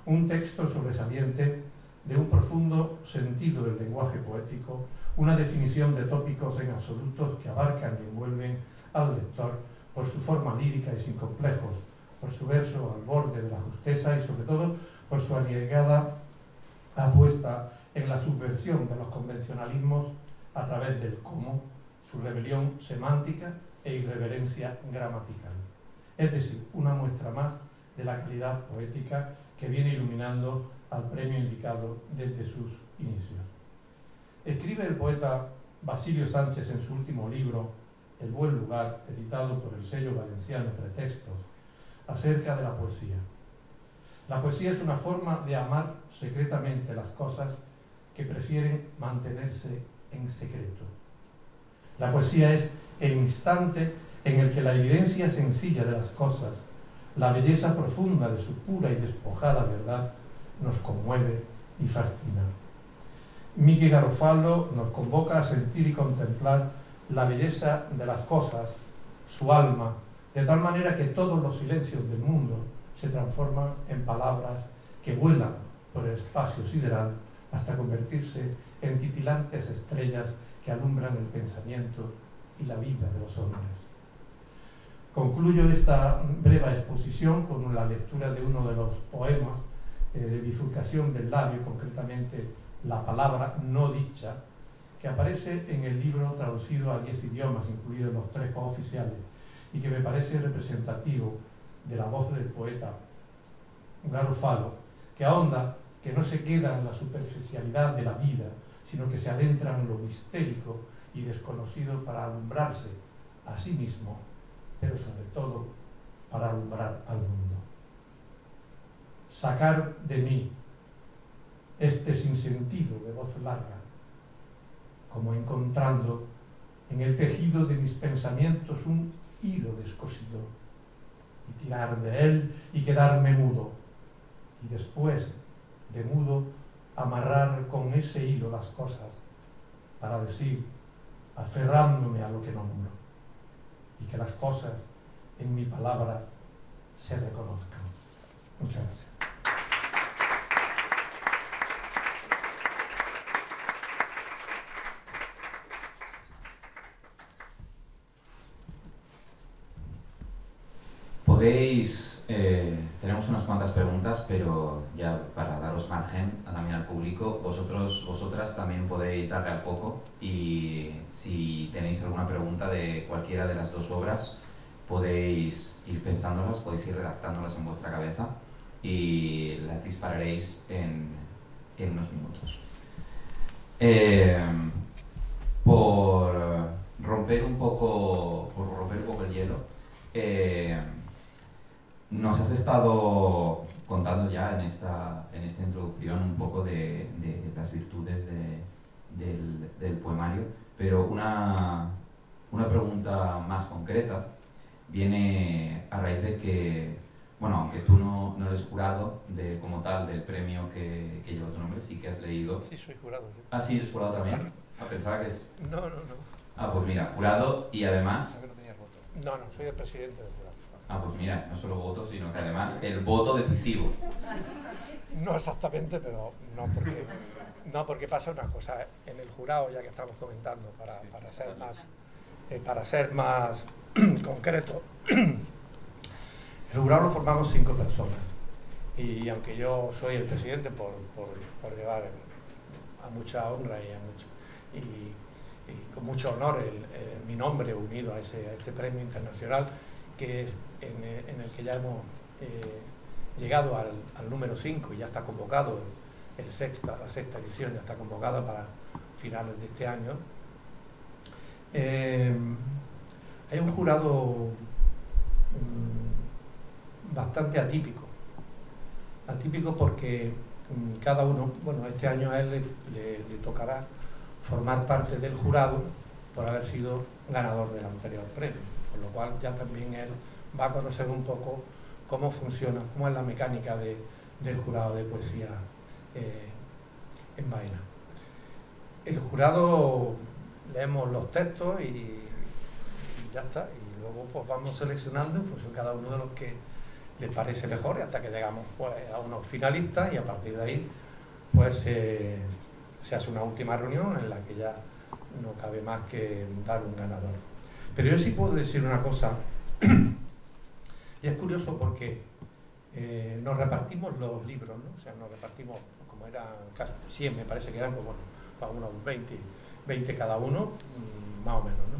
un texto sobresaliente de un profundo sentido del lenguaje poético, una definición de tópicos en absolutos que abarcan y envuelven al lector por su forma lírica y sin complejos, por su verso al borde de la justeza y sobre todo por su arriesgada apuesta en la subversión de los convencionalismos a través del cómo, su rebelión semántica e irreverencia gramatical. Es decir, una muestra más de la calidad poética que viene iluminando al premio indicado desde sus inicios. Escribe el poeta Basilio Sánchez en su último libro, El buen lugar, editado por el sello valenciano Pretextos, acerca de la poesía. La poesía es una forma de amar secretamente las cosas que prefieren mantenerse en secreto. La poesía es el instante en el que la evidencia sencilla de las cosas, la belleza profunda de su pura y despojada verdad, nos conmueve y fascina. Miki Garofalo nos convoca a sentir y contemplar la belleza de las cosas, su alma, de tal manera que todos los silencios del mundo se transforman en palabras que vuelan por el espacio sideral hasta convertirse en titilantes estrellas que alumbran el pensamiento y la vida de los hombres. Concluyo esta breve exposición con la lectura de uno de los poemas de Bifurcación del labio, concretamente La palabra no dicha, que aparece en el libro traducido a 10 idiomas, incluidos los 3 cooficiales, y que me parece representativo de la voz del poeta Garofalo, que ahonda, que no se queda en la superficialidad de la vida, sino que se adentra en lo mistérico y desconocido para alumbrarse a sí mismo, pero sobre todo para alumbrar al mundo. Sacar de mí este sinsentido de voz larga, como encontrando en el tejido de mis pensamientos un hilo descosido, y tirar de él y quedarme mudo, y después de mudo amarrar con ese hilo las cosas para decir, aferrándome a lo que nombro, y que las cosas en mi palabra se reconozcan. Muchas gracias. Podéis tenemos unas cuantas preguntas, pero ya para daros margen también al público, vosotras también podéis darle al coco, y si tenéis alguna pregunta de cualquiera de las dos obras, podéis ir pensándolas, podéis ir redactándolas en vuestra cabeza y las dispararéis en unos minutos. Por romper un poco el hielo, nos has estado contando ya en esta introducción un poco de las virtudes del poemario, pero una pregunta más concreta viene a raíz de que, bueno, aunque tú no eres jurado como tal del premio que lleva tu nombre, sí que has leído... Sí, soy jurado. Sí. Ah, sí, eres jurado también. Ah, pensaba que es... No. Ah, pues mira, jurado y además... No, soy el presidente del jurado. Ah, pues mira, no solo votos, sino que además el voto decisivo. No exactamente, pero no porque pasa una cosa. En el jurado, ya que estamos comentando, para ser más concreto, el jurado lo formamos 5 personas. Y aunque yo soy el presidente por llevar a mucha honra y con mucho honor mi nombre unido a este premio internacional, que es en el que ya hemos llegado al número 5 y ya está convocado, la sexta edición ya está convocada para finales de este año. Hay un jurado bastante atípico porque cada uno, bueno, este año a él le tocará formar parte del jurado por haber sido ganador del anterior premio, con lo cual ya también él va a conocer un poco cómo funciona, cómo es la mecánica del jurado de poesía en Baena. El jurado leemos los textos y ya está, y luego pues vamos seleccionando en función de cada uno de los que les parece mejor, y hasta que llegamos pues a unos finalistas, y a partir de ahí pues se hace una última reunión en la que ya no cabe más que dar un ganador. Pero yo sí puedo decir una cosa, y es curioso porque nos repartimos los libros, ¿no? O sea, nos repartimos, como eran casi 100, me parece que eran, pues bueno, para unos 20 cada uno, más o menos, ¿no?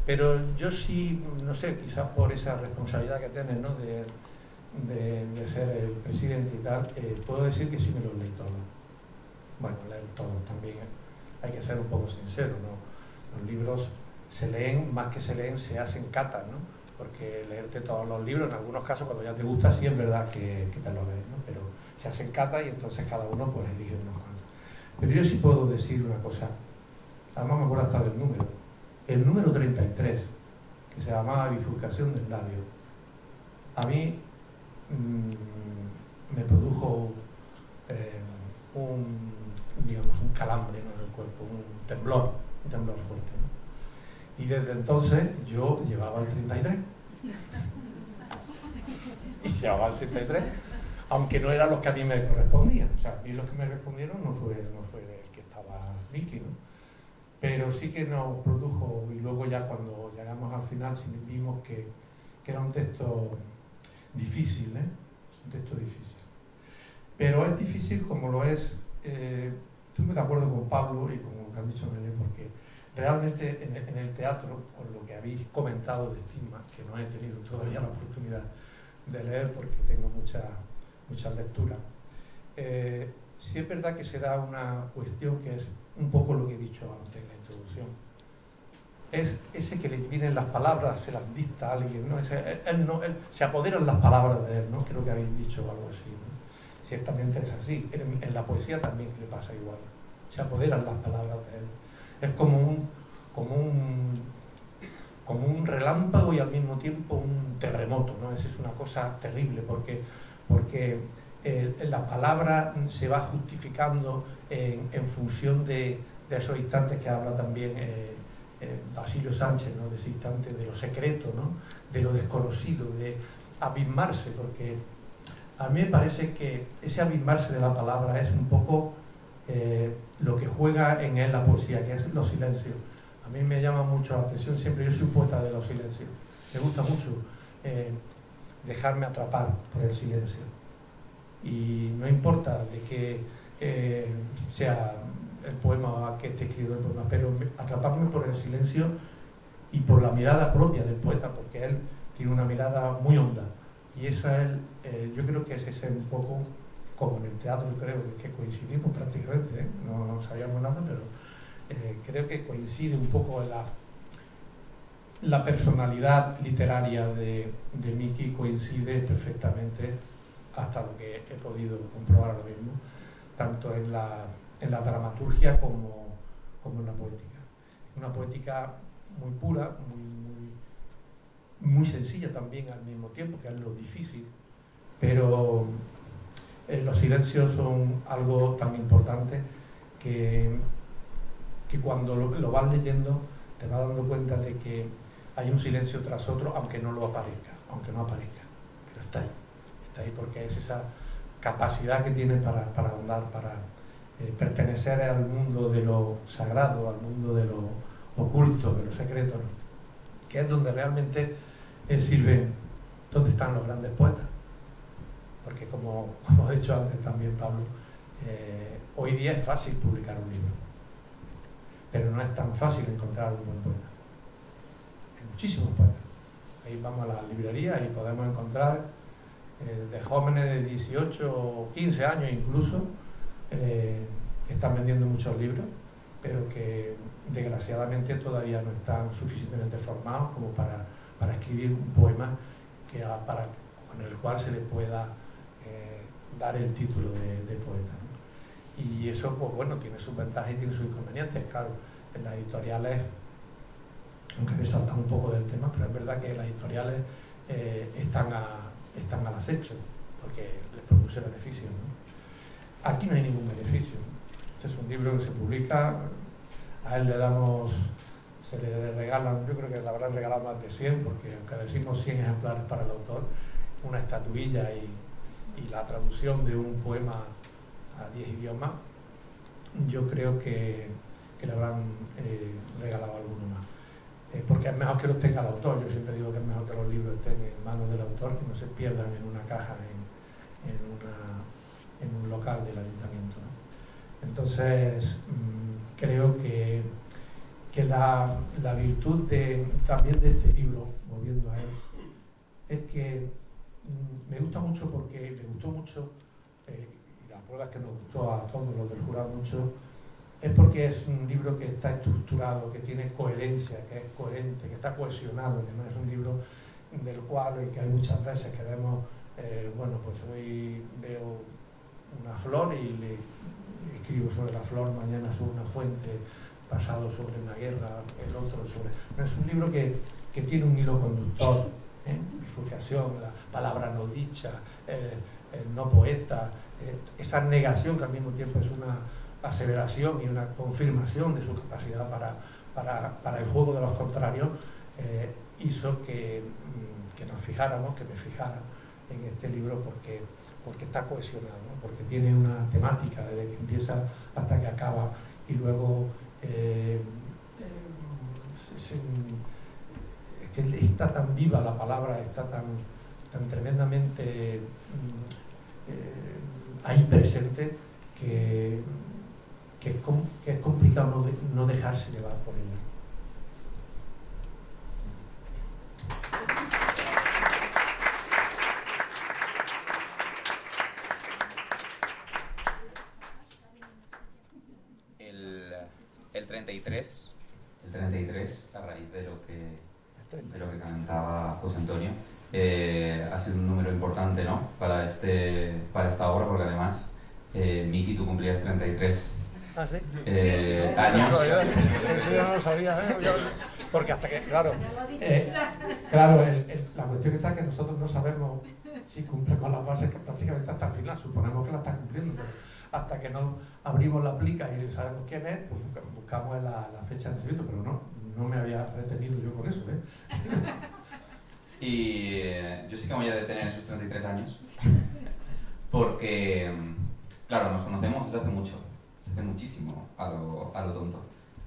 Pero yo sí, no sé, quizás por esa responsabilidad que tienes, ¿no? de ser el presidente y tal, puedo decir que sí me los leí todos. Bueno, leer todos también, hay que ser un poco sincero, ¿no? Los libros se leen, más que se leen, se hacen catas, ¿no? Porque leerte todos los libros, en algunos casos, cuando ya te gusta, sí es verdad que te lo lees, ¿no? Pero se hacen catas y entonces cada uno pues elige unos cuantos. Pero yo sí puedo decir una cosa, además me acuerdo hasta del número. El número 33, que se llamaba Bifurcación del labio, a mí me produjo un calambre, ¿no? En el cuerpo, un temblor fuerte, ¿no? Y desde entonces yo llevaba el 33. Y llevaba el 33, aunque no eran los que a mí me correspondían. O sea, a mí los que me respondieron no fue el que estaba Vicky, ¿no? Pero sí que nos produjo, y luego ya cuando llegamos al final sí vimos que era un texto difícil, ¿eh? Es un texto difícil. Pero es difícil como lo es, estoy muy de acuerdo con Pablo y con lo que han dicho Melé, porque realmente en el teatro, por lo que habéis comentado de estigma, que no he tenido todavía la oportunidad de leer porque tengo muchas lecturas, sí es verdad que se da una cuestión que es un poco lo que he dicho antes en la introducción. Es ese que le vienen las palabras, se las dicta a alguien, ¿no? Él se apoderan las palabras de él, ¿no? Creo que habéis dicho algo así, ¿no? Ciertamente es así. En la poesía también le pasa igual. Se apoderan las palabras de él. Es como un relámpago y al mismo tiempo un terremoto, ¿no? Esa es una cosa terrible porque la palabra se va justificando en función de esos instantes que habla también Basilio Sánchez, ¿no? De ese instante de lo secreto, ¿no? De lo desconocido, de abismarse, porque a mí me parece que ese abismarse de la palabra es un poco lo que juega en él la poesía, que es los silencios. A mí me llama mucho la atención siempre, yo soy un poeta de los silencios, me gusta mucho dejarme atrapar por el silencio. Y no importa de que sea el poema que esté escrito el poema, pero atraparme por el silencio y por la mirada propia del poeta, porque él tiene una mirada muy honda. Y esa es, yo creo que ese es un poco como en el teatro, creo que coincidimos prácticamente, ¿eh? No sabíamos nada, pero creo que coincide un poco en la personalidad literaria de Miki, coincide perfectamente, hasta lo que he podido comprobar ahora mismo, tanto en la dramaturgia como en la poética. Una poética muy pura, muy sencilla también al mismo tiempo, que es lo difícil, pero los silencios son algo tan importante que cuando lo vas leyendo te vas dando cuenta de que hay un silencio tras otro, aunque no aparezca, pero está ahí porque es esa capacidad que tiene para ahondar, para pertenecer al mundo de lo sagrado, al mundo de lo oculto, de lo secreto, ¿no? Que es donde realmente sirven, donde están los grandes poetas. Porque como he dicho antes también, Pablo, hoy día es fácil publicar un libro, pero no es tan fácil encontrar un buen poeta. Hay muchísimos poetas. Ahí vamos a la librería y podemos encontrar de jóvenes de 18 o 15 años incluso, que están vendiendo muchos libros, pero que desgraciadamente todavía no están suficientemente formados como para escribir un poema con el cual se le pueda dar el título de poeta, ¿no? Y eso, pues bueno, tiene sus ventajas y tiene sus inconvenientes. Claro, en las editoriales, aunque me salta un poco del tema, pero es verdad que las editoriales están al acecho, porque les produce beneficios, ¿no? Aquí no hay ningún beneficio. Este es un libro que se publica, a él se le regalan, yo creo que le habrán regalado más de 100, porque aunque decimos 100 ejemplares para el autor, una estatuilla y la traducción de un poema a 10 idiomas, yo creo que le habrán regalado alguno más. Porque es mejor que los tenga el autor. Yo siempre digo que es mejor que los libros estén en manos del autor, que no se pierdan en una caja en un local del ayuntamiento, ¿no? Entonces, creo que la virtud también de este libro, volviendo a él, es que me gusta mucho porque me gustó mucho, y la prueba es que nos gustó a todos los del jurado mucho, es porque es un libro que está estructurado, que tiene coherencia, que es coherente, que está cohesionado, que no es un libro del cual, que hay muchas veces que vemos, bueno, pues hoy veo una flor y le escribo sobre la flor, mañana sobre una fuente, pasado sobre una guerra, el otro sobre... No, es un libro que tiene un hilo conductor, bifurcación, la palabra no dicha, el no poeta, esa negación que al mismo tiempo es una aceleración y una confirmación de su capacidad para el juego de los contrarios, hizo que nos fijáramos, que me fijara en este libro porque está cohesionado, ¿no? Porque tiene una temática desde que empieza hasta que acaba, y luego es que está tan viva la palabra, está tan tremendamente ahí presente que es complicado no dejarse llevar por ella. El 33. El 33, a raíz de lo que comentaba José Antonio, ha sido un número importante, ¿no? para esta obra, porque además, Miki, tú cumplías 33 ¿Ah, sí? años. Eso yo no lo sabía, porque hasta que, claro, la cuestión está que nosotros no sabemos si cumple con las bases, que prácticamente hasta el final, suponemos que la está cumpliendo, pero hasta que no abrimos la plica y sabemos quién es, pues buscamos la fecha de nacimiento, pero no me había retenido yo con eso, Y yo sí que me voy a detener en sus 33 años, porque, claro, nos conocemos desde hace mucho, desde hace muchísimo, a lo tonto.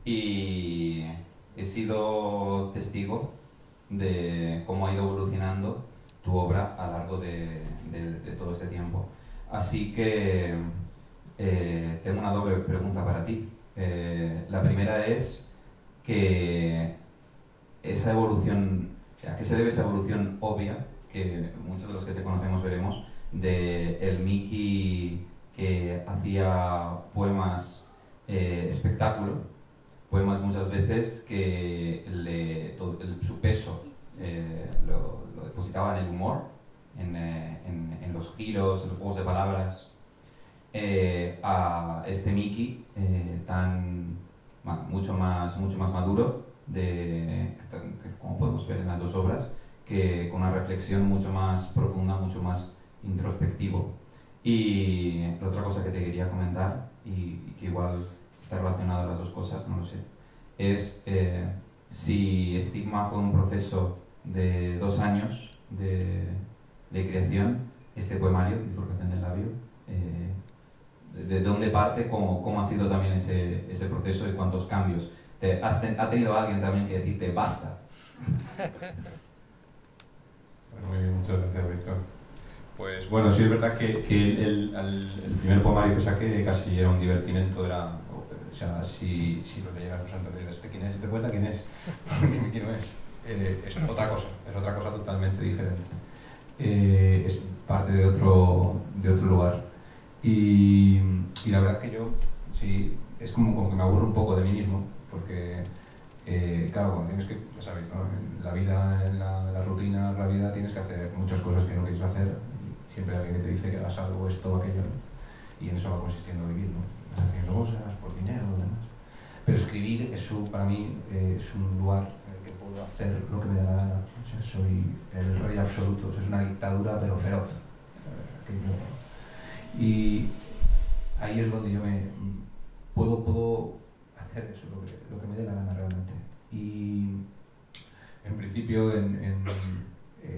Y he sido testigo de cómo ha ido evolucionando tu obra a Así que tengo una doble pregunta para ti. La primera es que esa evolución, ¿a qué se debe esa evolución obvia que muchos de los que te conocemos veremos de el Miki que hacía poemas espectáculo, poemas muchas veces que su peso lo depositaba en el humor, en los giros, en los juegos de palabras, a este Miki mucho más maduro, como podemos ver en las dos obras, que con una reflexión mucho más profunda, mucho más introspectivo. Y la otra cosa que te quería comentar, y que igual está relacionado a las dos cosas, no lo sé, es si Estigma fue un proceso de 2 años de creación, este poemario, Bifurcación del labio, de dónde parte, cómo ha sido también ese proceso y cuántos cambios. ¿Ha tenido alguien también que decirte basta? Muy bien, muchas gracias, Víctor. Pues bueno, sí es verdad que el primer poemario que saqué casi era un divertimento, o sea, si lo leyeras los anteriores, ¿quién es? ¿Te cuenta quién es? ¿Quién no es? Es otra cosa totalmente diferente. Es parte de otro lugar. Y la verdad que yo, sí, es como que me aburro un poco de mí mismo, porque claro, cuando tienes que, ya sabéis, ¿no? En la vida, en la rutina, en la vida tienes que hacer muchas cosas que no quieres hacer. Siempre hay alguien que te dice que hagas algo, esto o aquello, ¿no? Y en eso va consistiendo vivir, ¿no? Vas haciendo cosas por dinero o demás. Pero escribir, eso para mí es un lugar en el que puedo hacer lo que me da la gana. O sea, soy el rey absoluto, o sea, es una dictadura pero feroz. Y ahí es donde yo puedo hacer eso, lo que me dé la gana realmente. Y en principio,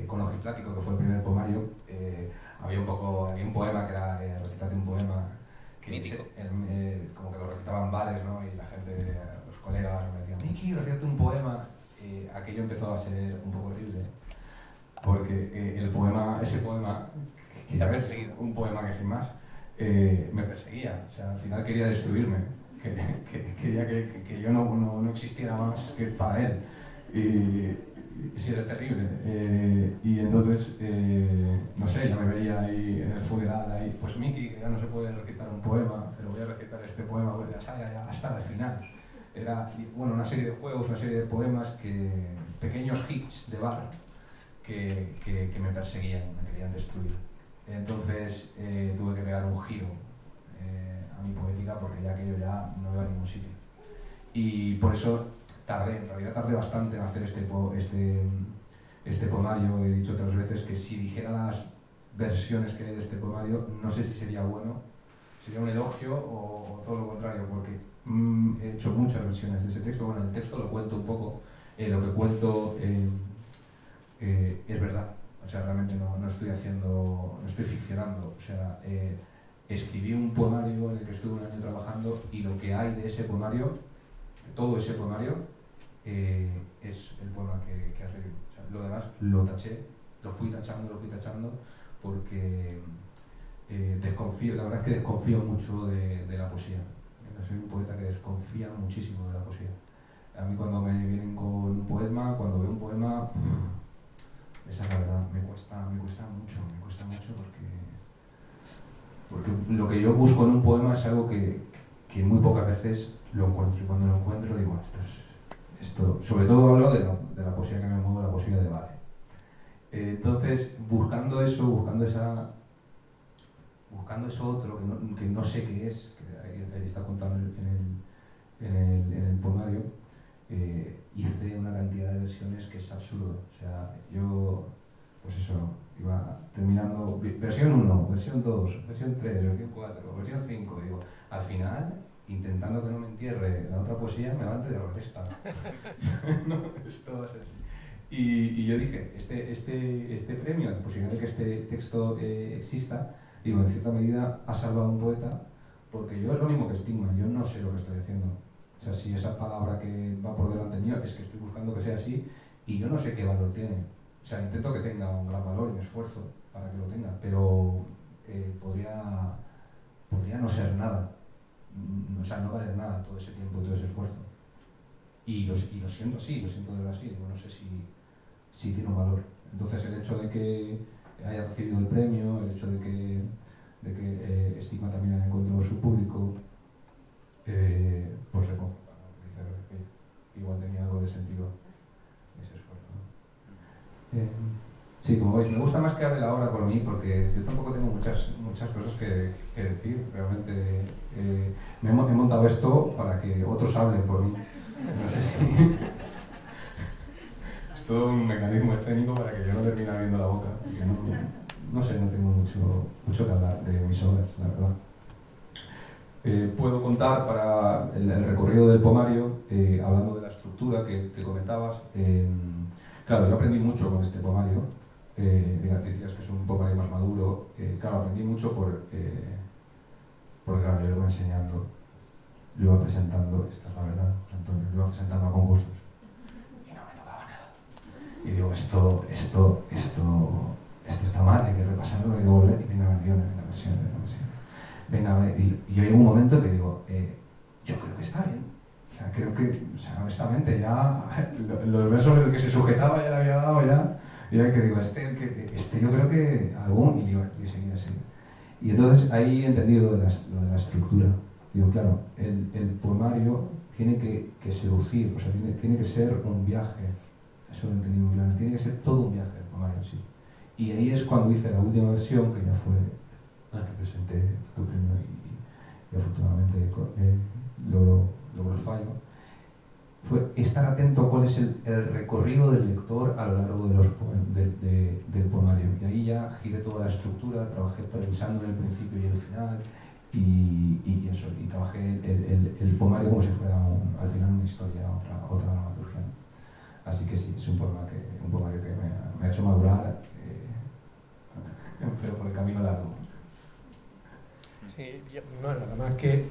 con Ojiplático, que fue el primer poemario, había un poema que era recitate un poema que como que lo recitaban en bares, ¿no? Y la gente, los colegas me decían, Miki, recítate un poema. Aquello empezó a ser un poco horrible, porque ese poema, que ya ves, un poema que sin más, me perseguía. O sea, al final quería destruirme, quería que yo no existiera más que para él. Y sí, era terrible. Y entonces, no sé, ya me veía ahí en el funeral, ahí, pues Miki, que ya no se puede recitar un poema, pero voy a recitar este poema, pues ya hasta el final. Era, bueno, una serie de juegos, una serie de poemas, pequeños hits de bar que me perseguían, me querían destruir. Entonces tuve que pegar un giro a mi poética, porque ya aquello ya no iba a ningún sitio. Y por eso en realidad tardé bastante en hacer este poemario. He dicho otras veces que si dijera las versiones que hay de este poemario, no sé si sería bueno, sería un elogio o todo lo contrario, porque he hecho muchas versiones de ese texto. Bueno, el texto lo cuento un poco, lo que cuento es verdad, o sea, realmente no estoy ficcionando, o sea, escribí un poemario en el que estuve un año trabajando, y lo que hay de ese poemario, de todo ese poemario, es el poema que has leído. O sea, lo demás lo taché, lo fui tachando, porque desconfío, la verdad es que desconfío mucho de la poesía. Yo soy un poeta que desconfía muchísimo de la poesía. A mí cuando me vienen con un poema, cuando veo un poema, esa es la verdad, me cuesta mucho porque lo que yo busco en un poema es algo que muy pocas veces lo encuentro, y cuando lo encuentro digo, esto sobre todo hablo de la poesía que me muevo, la poesía de Vale. Entonces, buscando eso otro que no sé qué es, que ahí está contado en el poemario, hice una cantidad de versiones que es absurdo. O sea, yo, pues eso, iba terminando versión 1, versión 2, versión 3, versión 4, versión 5, digo, al final, intentando que no me entierre la otra poesía, me va a enterrar esta. No, esto va a ser así. Y yo dije, este premio, la posibilidad de que este texto exista, digo, en cierta medida ha salvado a un poeta, porque yo es lo mismo que Estigma, yo no sé lo que estoy haciendo. O sea, si esa palabra que va por delante mío es que estoy buscando que sea así, y yo no sé qué valor tiene. O sea, intento que tenga un gran valor y me esfuerzo para que lo tenga, pero podría no ser nada, o sea, no valer nada todo ese tiempo y todo ese esfuerzo. Y lo siento así, lo siento de verdad así, digo, no sé si tiene un valor. Entonces el hecho de que haya recibido el premio, el hecho de que Estigma también haya encontrado su público, pues reconforta, ¿no? Dice que igual tenía algo de sentido ese esfuerzo, ¿no? Sí, como veis, me gusta más que hable la obra por mí, porque yo tampoco tengo muchas cosas que decir. Realmente he montado esto para que otros hablen por mí. No sé si... Es todo un mecanismo escénico para que yo no termine abriendo la boca. No sé, no tengo mucho que hablar de mis obras, la verdad. Puedo contar para el recorrido del poemario, hablando de la estructura que comentabas. Claro, yo aprendí mucho con este poemario. Decías que es un poemario más maduro. Claro, aprendí mucho porque claro, yo lo iba enseñando, lo iba presentando, esta es la verdad, José Antonio, lo iba presentando a concursos y no me tocaba nada. Y digo, esto está mal, hay que repasarlo, hay que volver, y venga versiones. Venga, y yo llego un momento que digo, yo creo que está bien. O sea, creo que, honestamente, ya los versos en los que se sujetaba ya le había dado ya que digo, yo creo que algún, y seguía así. Y entonces ahí he entendido lo de la estructura. Digo, claro, el poemario tiene que seducir, o sea, tiene que ser un viaje. Eso lo he entendido muy claro. Tiene que ser todo un viaje el poemario en sí. Y ahí es cuando hice la última versión, que ya fue la que presenté tu premio y afortunadamente logró el fallo. Fue estar atento a cuál es el recorrido del lector a lo largo del poemario. Y ahí ya giré toda la estructura, trabajé pensando en el principio y el final, y eso, y trabajé el poemario como si fuera al final una historia, otra dramaturgia. Así que sí, es un poemario que me ha hecho madurar, pero por el camino largo. Sí, bueno, además que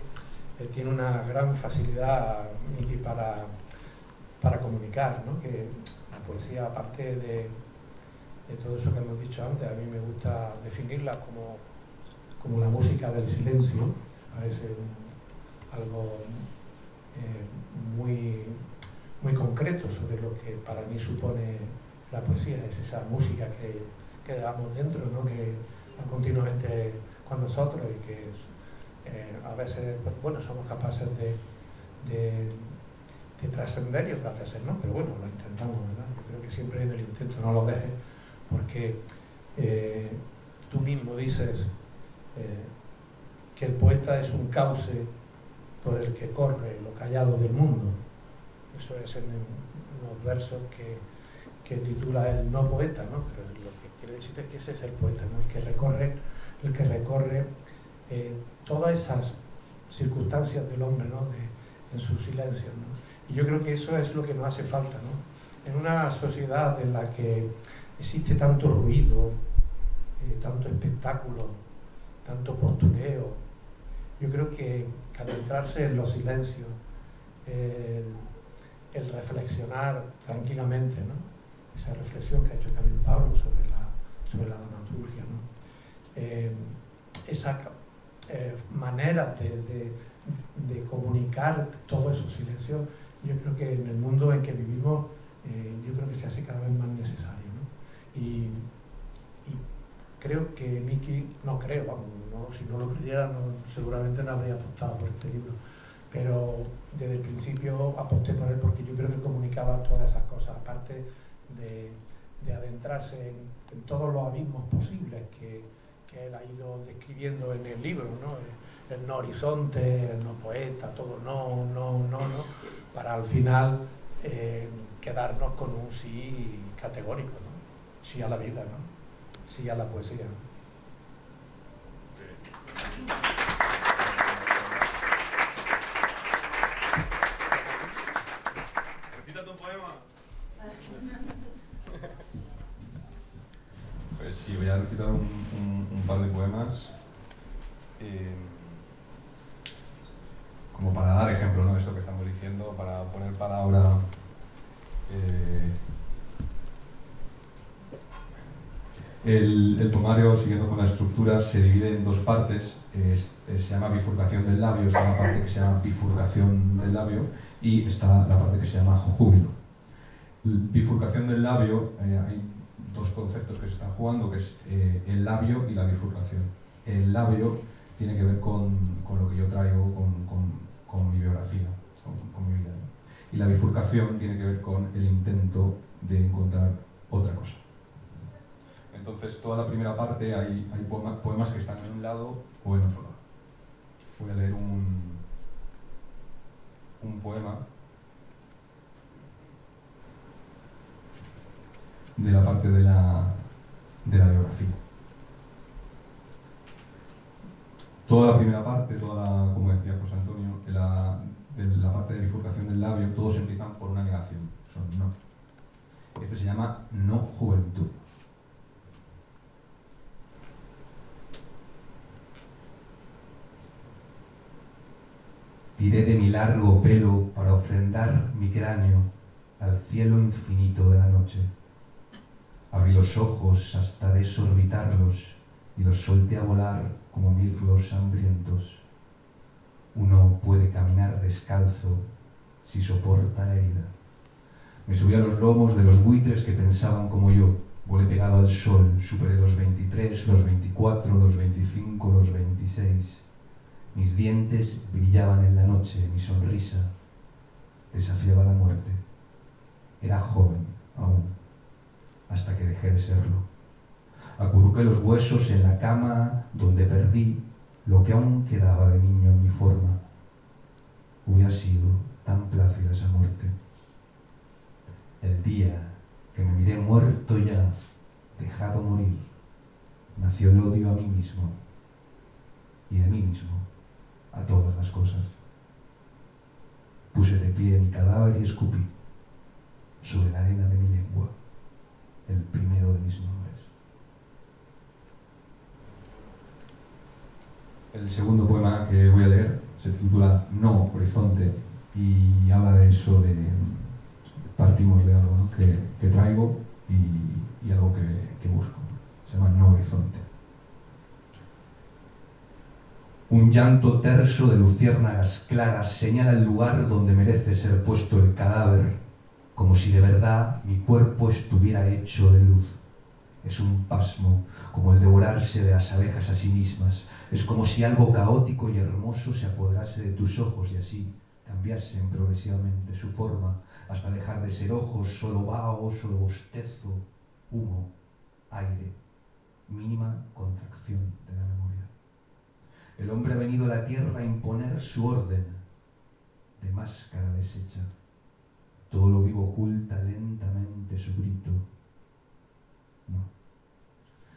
tiene una gran facilidad, Miki, para comunicar, ¿no? Que la poesía, aparte de todo eso que hemos dicho antes, a mí me gusta definirla como la música del silencio, a veces algo muy concreto sobre lo que para mí supone la poesía, es esa música que llevamos dentro, ¿no? Que va continuamente con nosotros y que a veces, bueno, somos capaces de trascender y otras veces no, pero bueno, lo intentamos, ¿verdad? Yo creo que siempre en el intento no lo dejes, porque tú mismo dices que el poeta es un cauce por el que corre lo callado del mundo. Eso es en unos versos que titula el no poeta, ¿no? Pero lo que quiere decir es que ese es el poeta, ¿no? El que recorre todas esas circunstancias del hombre, ¿no? En su silencio, ¿no? Y yo creo que eso es lo que nos hace falta, ¿no? En una sociedad en la que existe tanto ruido, tanto espectáculo, tanto postureo, yo creo que adentrarse en los silencios, el reflexionar tranquilamente, ¿no? Esa reflexión que ha hecho también Pablo sobre la dramaturgia, ¿no? Esa manera de comunicar todos esos silencios, yo creo que en el mundo en que vivimos, yo creo que se hace cada vez más necesario, ¿no? Y creo que Miki, no creo, vamos, no, si no lo creyera, seguramente no habría apostado por este libro, pero desde el principio aposté por él porque yo creo que comunicaba todas esas cosas, aparte de adentrarse en todos los abismos posibles que él ha ido describiendo en el libro, ¿no? El no horizonte, el no poeta, todo no, para al final quedarnos con un sí categórico, ¿no? Sí a la vida, ¿no? Sí a la poesía, ¿no? Repita tu poema. Pues sí, voy a recitar un par de poemas como para dar ejemplo, ¿no? De esto que estamos diciendo, para poner palabra El poemario, siguiendo con la estructura, se divide en dos partes. Se llama bifurcación del labio, está la parte que se llama bifurcación del labio y está la parte que se llama júbilo. Bifurcación del labio, hay dos conceptos que se están jugando, que es el labio y la bifurcación. El labio tiene que ver con lo que yo traigo, con mi biografía, con mi vida, ¿no? Y la bifurcación tiene que ver con el intento de encontrar otra cosa. Entonces, toda la primera parte hay poemas que están en un lado o en otro lado. Voy a leer un poema de la parte de la biografía. Toda la primera parte, como decía José Antonio, de la parte de bifurcación del labio, todos empiezan por una negación, son no. Este se llama No Juventud. Tiré de mi largo pelo para ofrendar mi cráneo al cielo infinito de la noche. Abrí los ojos hasta desorbitarlos y los solté a volar como mirlos hambrientos. Uno puede caminar descalzo si soporta la herida. Me subí a los lomos de los buitres que pensaban como yo. Volé pegado al sol, superé los 23, los 24, los 25, los 26. Mis dientes brillaban en la noche, mi sonrisa desafiaba la muerte. Era joven aún, hasta que dejé de serlo. Acurruqué los huesos en la cama donde perdí lo que aún quedaba de niño en mi forma. Hubiera sido tan plácida esa muerte. El día que me miré muerto ya, dejado morir, nació el odio a mí mismo y de mí mismo a todas las cosas. Puse de pie mi cadáver y escupí sobre la arena de mi lengua el primero de mis nombres. El segundo poema que voy a leer se titula No Horizonte y habla de eso, partimos de algo, ¿no? que traigo y algo que busco. Se llama No Horizonte. Un llanto terso de luciérnagas claras señala el lugar donde merece ser puesto el cadáver, como si de verdad mi cuerpo estuviera hecho de luz. Es un pasmo, como el devorarse de las abejas a sí mismas. Es como si algo caótico y hermoso se apoderase de tus ojos y así cambiasen progresivamente su forma, hasta dejar de ser ojos, solo vaho, solo bostezo, humo, aire, mínima contracción de la memoria. El hombre ha venido a la tierra a imponer su orden de máscara deshecha. Todo lo vivo oculta lentamente su grito. No.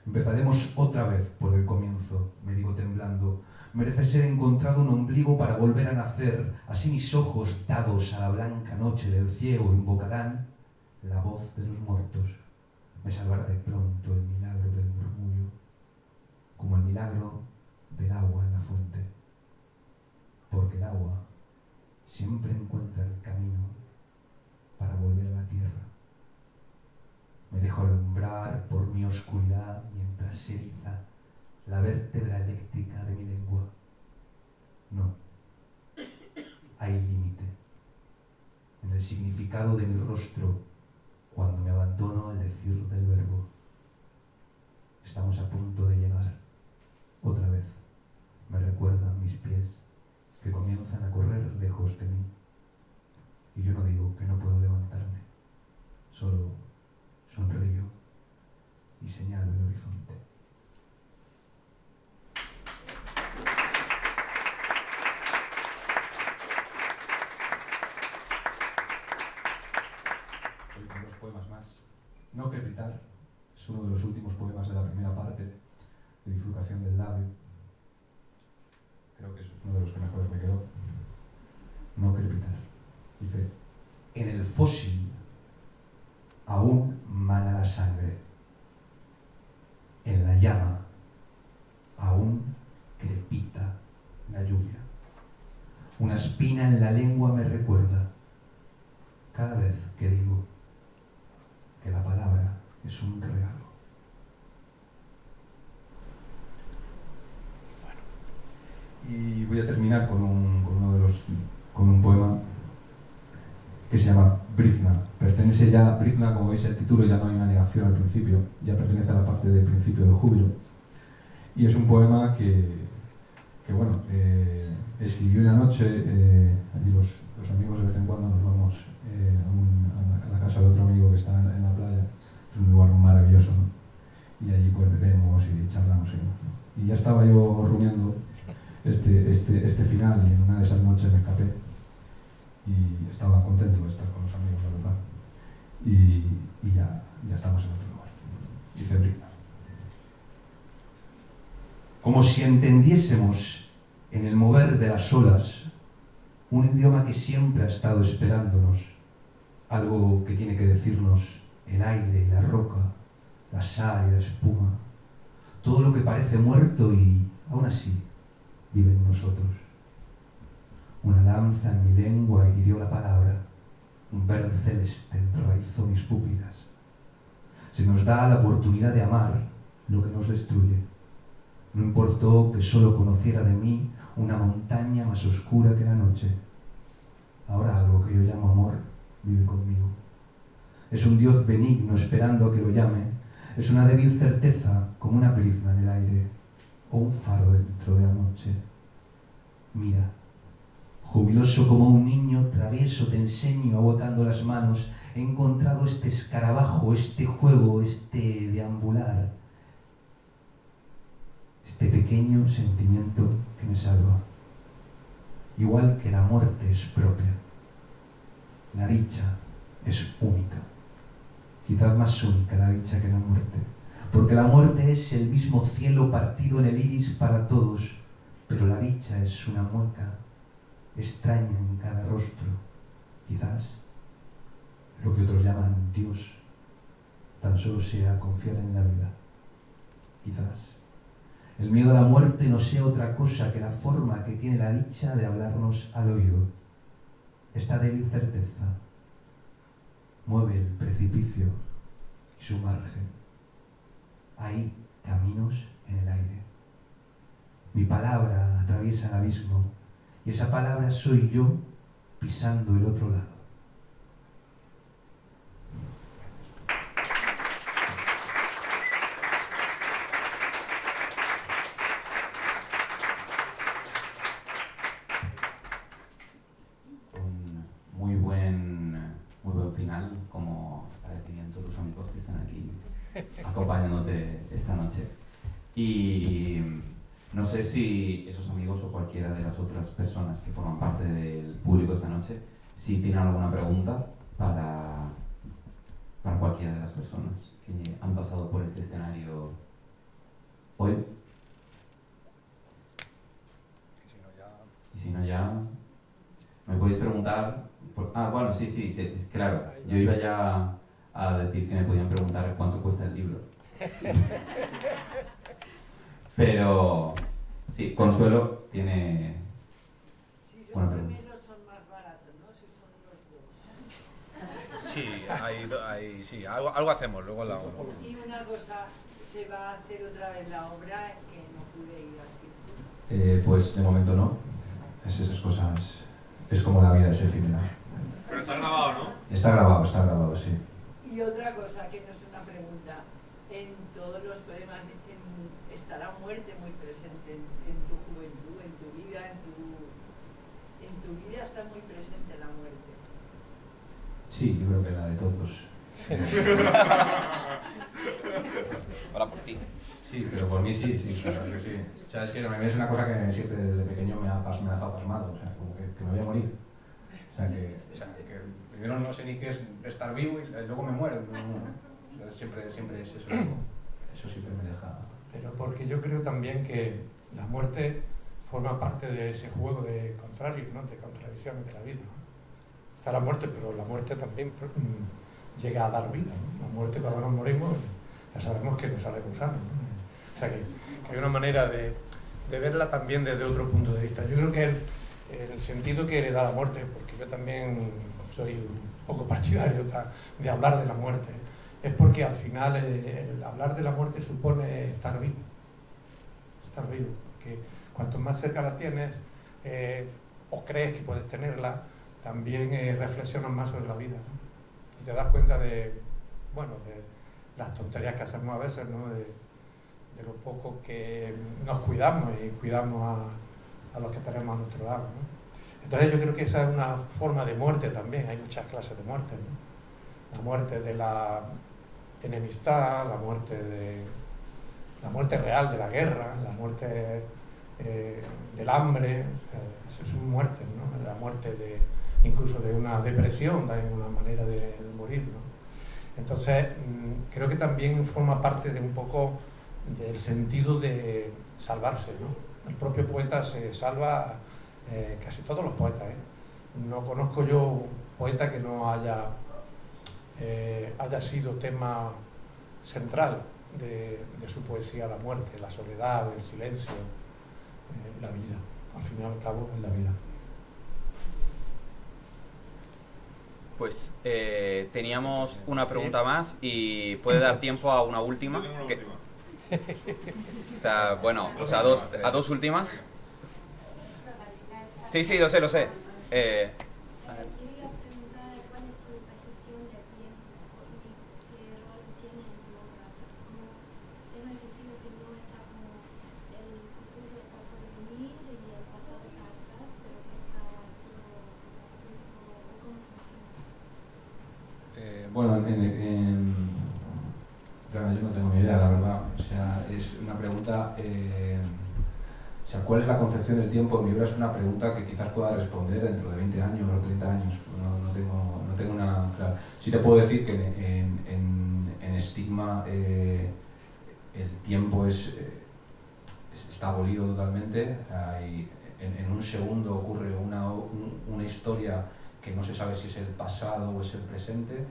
Empezaremos otra vez por el comienzo, me digo temblando. Merece ser encontrado un ombligo para volver a nacer. Así mis ojos, dados a la blanca noche del ciego, invocarán la voz de los muertos. Me salvará de pronto el milagro del murmullo, como el milagro del agua en la fuente. Porque el agua siempre encuentra el camino para volver a la tierra. Me dejo alumbrar por mi oscuridad mientras se eriza la vértebra eléctrica de mi lengua. No, hay límite en el significado de mi rostro cuando me abandono al decir del verbo. Estamos a punto de llegar. Otra vez me recuerdan mis pies que comienzan a correr lejos de mí. Y yo no digo que no puedo levantarme, solo sonrío y señalo el horizonte. Hoy con dos poemas más. No crepitar es uno de los últimos poemas de la primera parte de Bifurcación del labio. Creo que es uno de los que mejores me quedó. No crepitar. Dice, en el fósil aún mana la sangre. En la llama aún crepita la lluvia. Una espina en la lengua me recuerda cada vez que digo que la palabra es un regalo. terminar con un poema que se llama Brizna. Pertenece ya, Brizna, como veis el título, ya no hay una negación al principio, ya pertenece a la parte del principio del júbilo. Y es un poema que bueno, escribí una noche, allí los amigos de vez en cuando nos vamos a la casa de otro amigo que está en la playa, es un lugar maravilloso, ¿no? Y allí pues bebemos y charlamos, ¿no? Y ya estaba yo rumiando este final, y en una de esas noches me escapé y estaba contento de estar con los amigos, la verdad. Y ya estamos en otro lugar. Dice Brizna. Como si entendiésemos en el mover de las olas un idioma que siempre ha estado esperándonos, algo que tiene que decirnos el aire y la roca, la sal y la espuma, todo lo que parece muerto y aún así vive en nosotros. Una lanza en mi lengua hirió la palabra, un verde celeste enraizó mis pupilas. Se nos da la oportunidad de amar lo que nos destruye. No importó que solo conociera de mí una montaña más oscura que la noche. Ahora algo que yo llamo amor vive conmigo. Es un Dios benigno esperando a que lo llame. Es una débil certeza como una brizna en el aire o un faro dentro de la noche. Mira, jubiloso como un niño travieso te enseño ahuecando las manos. He encontrado este escarabajo, este juego, este deambular. Este pequeño sentimiento que me salva. Igual que la muerte es propia, la dicha es única. Quizás más única la dicha que la muerte, porque la muerte es el mismo cielo partido en el iris para todos, pero la dicha es una mueca extraña en cada rostro. Quizás lo que otros llaman Dios tan solo sea confiar en la vida. Quizás el miedo a la muerte no sea otra cosa que la forma que tiene la dicha de hablarnos al oído. Esta débil certeza mueve el precipicio y su margen. Hay caminos en el aire. Mi palabra atraviesa el abismo y esa palabra soy yo pisando el otro lado. Final, como agradecimiento a tus amigos que están aquí acompañándote esta noche. Y no sé si esos amigos o cualquiera de las otras personas que forman parte del público esta noche, si tienen alguna pregunta para cualquiera de las personas que han pasado por este escenario hoy. Y si no ya me podéis preguntar. Bueno, sí, claro. Yo iba ya a decir que me podían preguntar cuánto cuesta el libro. Pero sí, Consuelo tiene una pregunta. Si son gemelos son más baratos, ¿no? Si son los dos. Sí, algo hacemos, luego la hago. Y una cosa, ¿se va a hacer otra vez la obra que no pude ir al circo? Pues de momento no. Esas cosas, es como la vida, es efímera. Pero está grabado, ¿no? Está grabado, sí. Y otra cosa, que no es una pregunta, en todos los poemas está la muerte muy presente en tu juventud, en tu vida, en tu vida está muy presente la muerte. Sí, yo creo que la de todos. Hola por ti. Sí, pero por mí sí, claro que sí. O sea, es que a mí es una cosa que siempre desde pequeño me ha dejado pasmado, o sea, como que me voy a morir. O sea, que primero no sé ni qué es estar vivo y luego me muero. No, siempre es eso. Eso siempre me deja... Pero porque yo creo también que la muerte forma parte de ese juego de contrarios, ¿no? De contradicciones de la vida, ¿no? Está la muerte, pero la muerte también llega a dar vida, ¿no? La muerte, cuando nos morimos, ya sabemos que nos hará gusano, ¿no? O sea, que hay una manera de verla también desde otro punto de vista. Yo creo que el sentido que le da la muerte, porque yo también soy un poco partidario de hablar de la muerte, es porque al final el hablar de la muerte supone estar vivo. Estar vivo, porque cuanto más cerca la tienes, o crees que puedes tenerla, también reflexionas más sobre la vida, ¿no? Y te das cuenta de, bueno, de las tonterías que hacemos a veces, ¿no? De lo poco que nos cuidamos y cuidamos a los que tenemos a nuestro lado, ¿no? Entonces yo creo que esa es una forma de muerte también, hay muchas clases de muerte, ¿no? La muerte de la enemistad, la muerte real de la guerra, la muerte del hambre, eso es una muerte, ¿no? La muerte incluso de una depresión, de una manera de morir, ¿no? Entonces creo que también forma parte de un poco del sentido de salvarse, ¿no? El propio poeta se salva, casi todos los poetas, ¿eh? No conozco yo un poeta que no haya sido tema central de su poesía la muerte, la soledad, el silencio, la vida. Al fin y al cabo, es la vida. Pues teníamos una pregunta más y puede dar tiempo a una última. Yo tengo una última. Está, bueno, pues a dos últimas. Sí, sí, lo sé, lo sé. Quería preguntar cuál es tu percepción del tiempo y qué rol tiene en tu obra. Como tengo el sentido que no está como el futuro está por venir y el pasado está atrás, pero que está todo ¿cómo funciona? Bueno, claro, yo no tengo ni idea, la verdad. O sea, es una pregunta... o sea, ¿cuál es la concepción del tiempo? En mi obra es una pregunta que quizás pueda responder dentro de 20 años o 30 años. No tengo una... Claro. Sí te puedo decir que en Estigma el tiempo está abolido totalmente. En un segundo ocurre una historia que no se sabe si es el pasado o es el presente.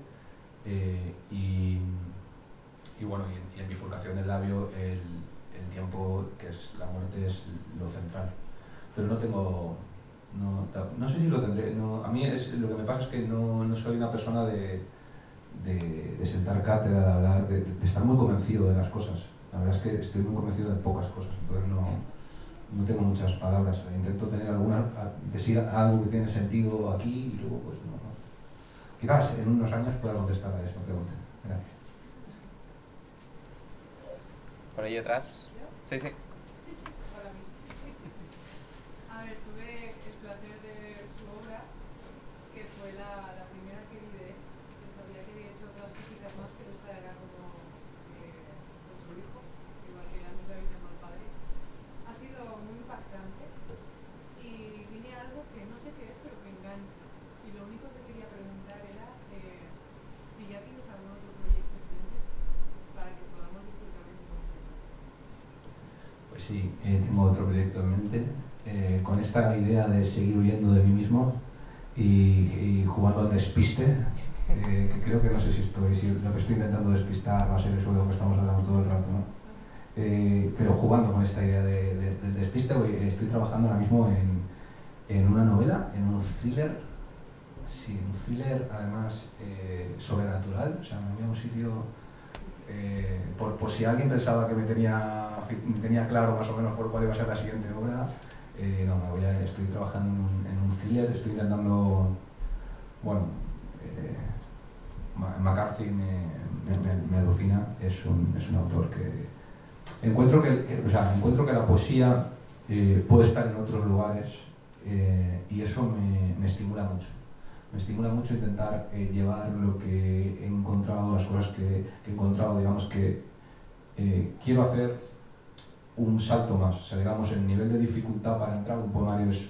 Y bueno, y en Bifurcación del labio el tiempo, que es la muerte, es lo central. Pero no sé si lo tendré. A mí lo que me pasa es que no soy una persona de sentar cátedra, de hablar, de estar muy convencido de las cosas. La verdad es que estoy muy convencido de pocas cosas, entonces no tengo muchas palabras. Intento tener decir algo que tiene sentido aquí y luego pues no. Quizás en unos años pueda contestar a esa pregunta. Gracias. Por ahí atrás. Sí, sí. Hola. A ver, tuve el placer de ver su obra, que fue la primera que vi de él. Sabía que había hecho otras cositas más, pero esta era como su hijo, igual que antes le había llamado al padre. Ha sido muy impactante y vine a algo que no sé qué es, pero que engancha. Y lo único que quería preguntar era si ya tienes algún otro proyecto en mente para que podamos disfrutar de tu obra. Pues sí, tengo otro proyecto en mente, con esta idea de seguir huyendo de mí mismo y jugando al despiste, que creo que no sé si lo que estoy intentando despistar va a ser eso de lo que estamos hablando todo el rato, ¿no? Pero jugando con esta idea del despiste, estoy trabajando ahora mismo en una novela, en un thriller, sí, un thriller además sobrenatural, o sea, me voy a un sitio... por si alguien pensaba que me tenía claro más o menos por cuál iba a ser la siguiente obra, estoy trabajando en un thriller, estoy intentando, bueno, McCarthy me alucina, es un autor que encuentro que la poesía puede estar en otros lugares y eso me estimula mucho. Me estimula mucho intentar llevar lo que he encontrado, las cosas que he encontrado, digamos que quiero hacer un salto más. O sea, digamos, el nivel de dificultad para entrar, un poemario es,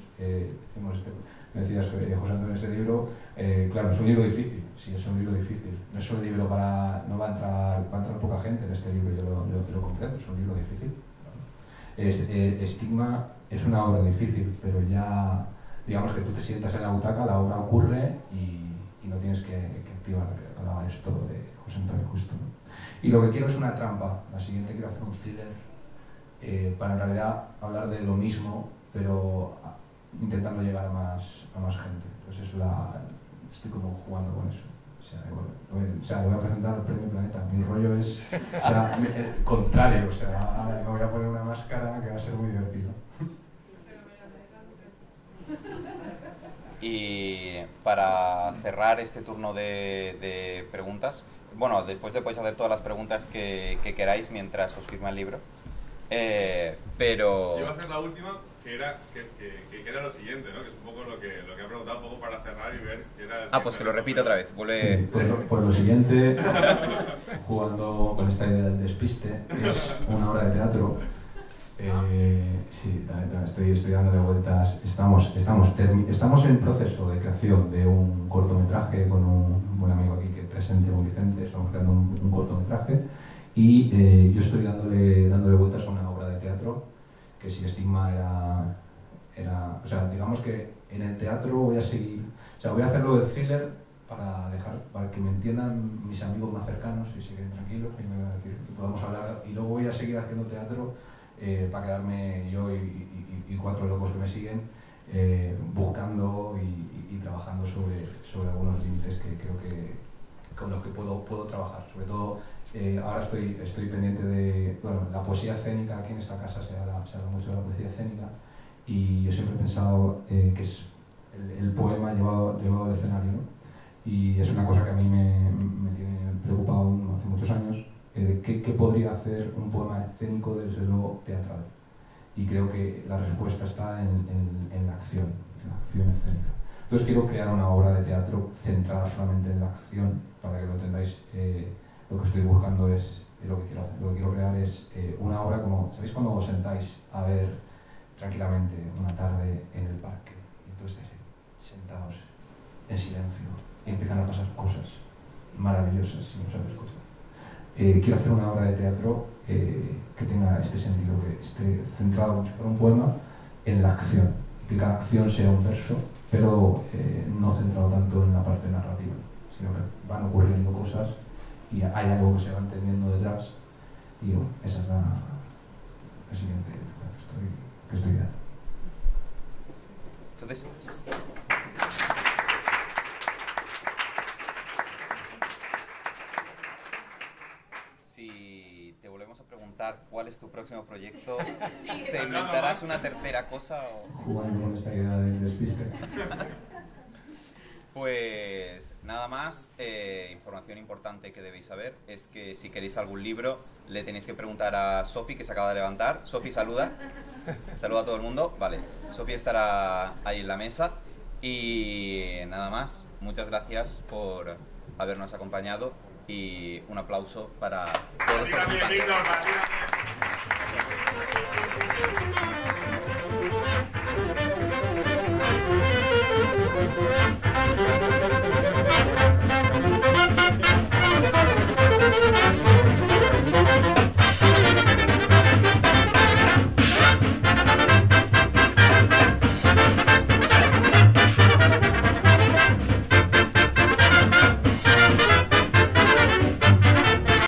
me decías, José Antonio, este libro, claro, es un libro difícil, sí, es un libro difícil. No es un libro no va a entrar poca gente en este libro, yo lo comprendo, es un libro difícil. Estigma es una obra difícil, pero ya... Digamos que tú te sientas en la butaca, la obra ocurre y no tienes que activar, que hablaba esto de José Antonio Justo, ¿no? Y lo que quiero es una trampa. La siguiente quiero hacer un thriller para en realidad hablar de lo mismo, pero intentando llegar a más gente. Entonces estoy como jugando con eso. O sea, voy a presentar el Premio Planeta. Mi rollo es el contrario. O sea, me voy a poner una máscara que va a ser muy divertido. Y para cerrar este turno de preguntas, bueno, después le podéis hacer todas las preguntas que queráis mientras os firma el libro. Pero... Yo iba a hacer la última, que era lo siguiente, ¿no? Que es un poco lo que ha preguntado, un poco para cerrar y ver qué era... Ah, pues que lo repita otra vez. Vuelve... Sí, pues lo siguiente, jugando con esta idea del despiste, es una obra de teatro. Sí, estoy dándole vueltas. Estamos en proceso de creación de un cortometraje con un buen amigo aquí que presente, con Vicente. Estamos creando un cortometraje y yo estoy dándole vueltas a una obra de teatro que si Estigma era, o sea, digamos que en el teatro voy a seguir, o sea, voy a hacerlo de thriller para que me entiendan mis amigos más cercanos y se queden tranquilos y podamos hablar, y luego voy a seguir haciendo teatro para quedarme yo y 4 locos que me siguen buscando y trabajando sobre algunos límites que creo que con los que puedo trabajar. Sobre todo ahora estoy pendiente de, bueno, la poesía escénica. Aquí en esta casa se habla mucho de la poesía escénica y yo siempre he pensado que es el poema llevado al escenario, ¿no? Y es una cosa que a mí me tiene preocupado hace muchos años. ¿Qué podría hacer un poema escénico desde luego teatral? Y creo que la respuesta está en la acción escénica. Entonces quiero crear una obra de teatro centrada solamente en la acción, para que lo entendáis. Lo que estoy buscando es, lo que quiero crear es una obra como, ¿sabéis cuando os sentáis a ver tranquilamente una tarde en el parque? Y entonces sentados en silencio y empiezan a pasar cosas maravillosas si no sabes cosas. Quiero hacer una obra de teatro que tenga este sentido, que esté centrado como si fuera un poema en la acción, que cada acción sea un verso, pero no centrado tanto en la parte narrativa, sino que van ocurriendo cosas y hay algo que se va entendiendo detrás, y bueno, esa es la siguiente que estoy dando. Entonces... Si te volvemos a preguntar cuál es tu próximo proyecto, ¿te inventarás una tercera cosa o...? Jugando con esta idea del despiste. Pues nada más, información importante que debéis saber es que si queréis algún libro le tenéis que preguntar a Sofi, que se acaba de levantar. Sofi, saluda. Saluda a todo el mundo. Vale, Sofi estará ahí en la mesa. Y nada más, muchas gracias por habernos acompañado y un aplauso para todos los participantes.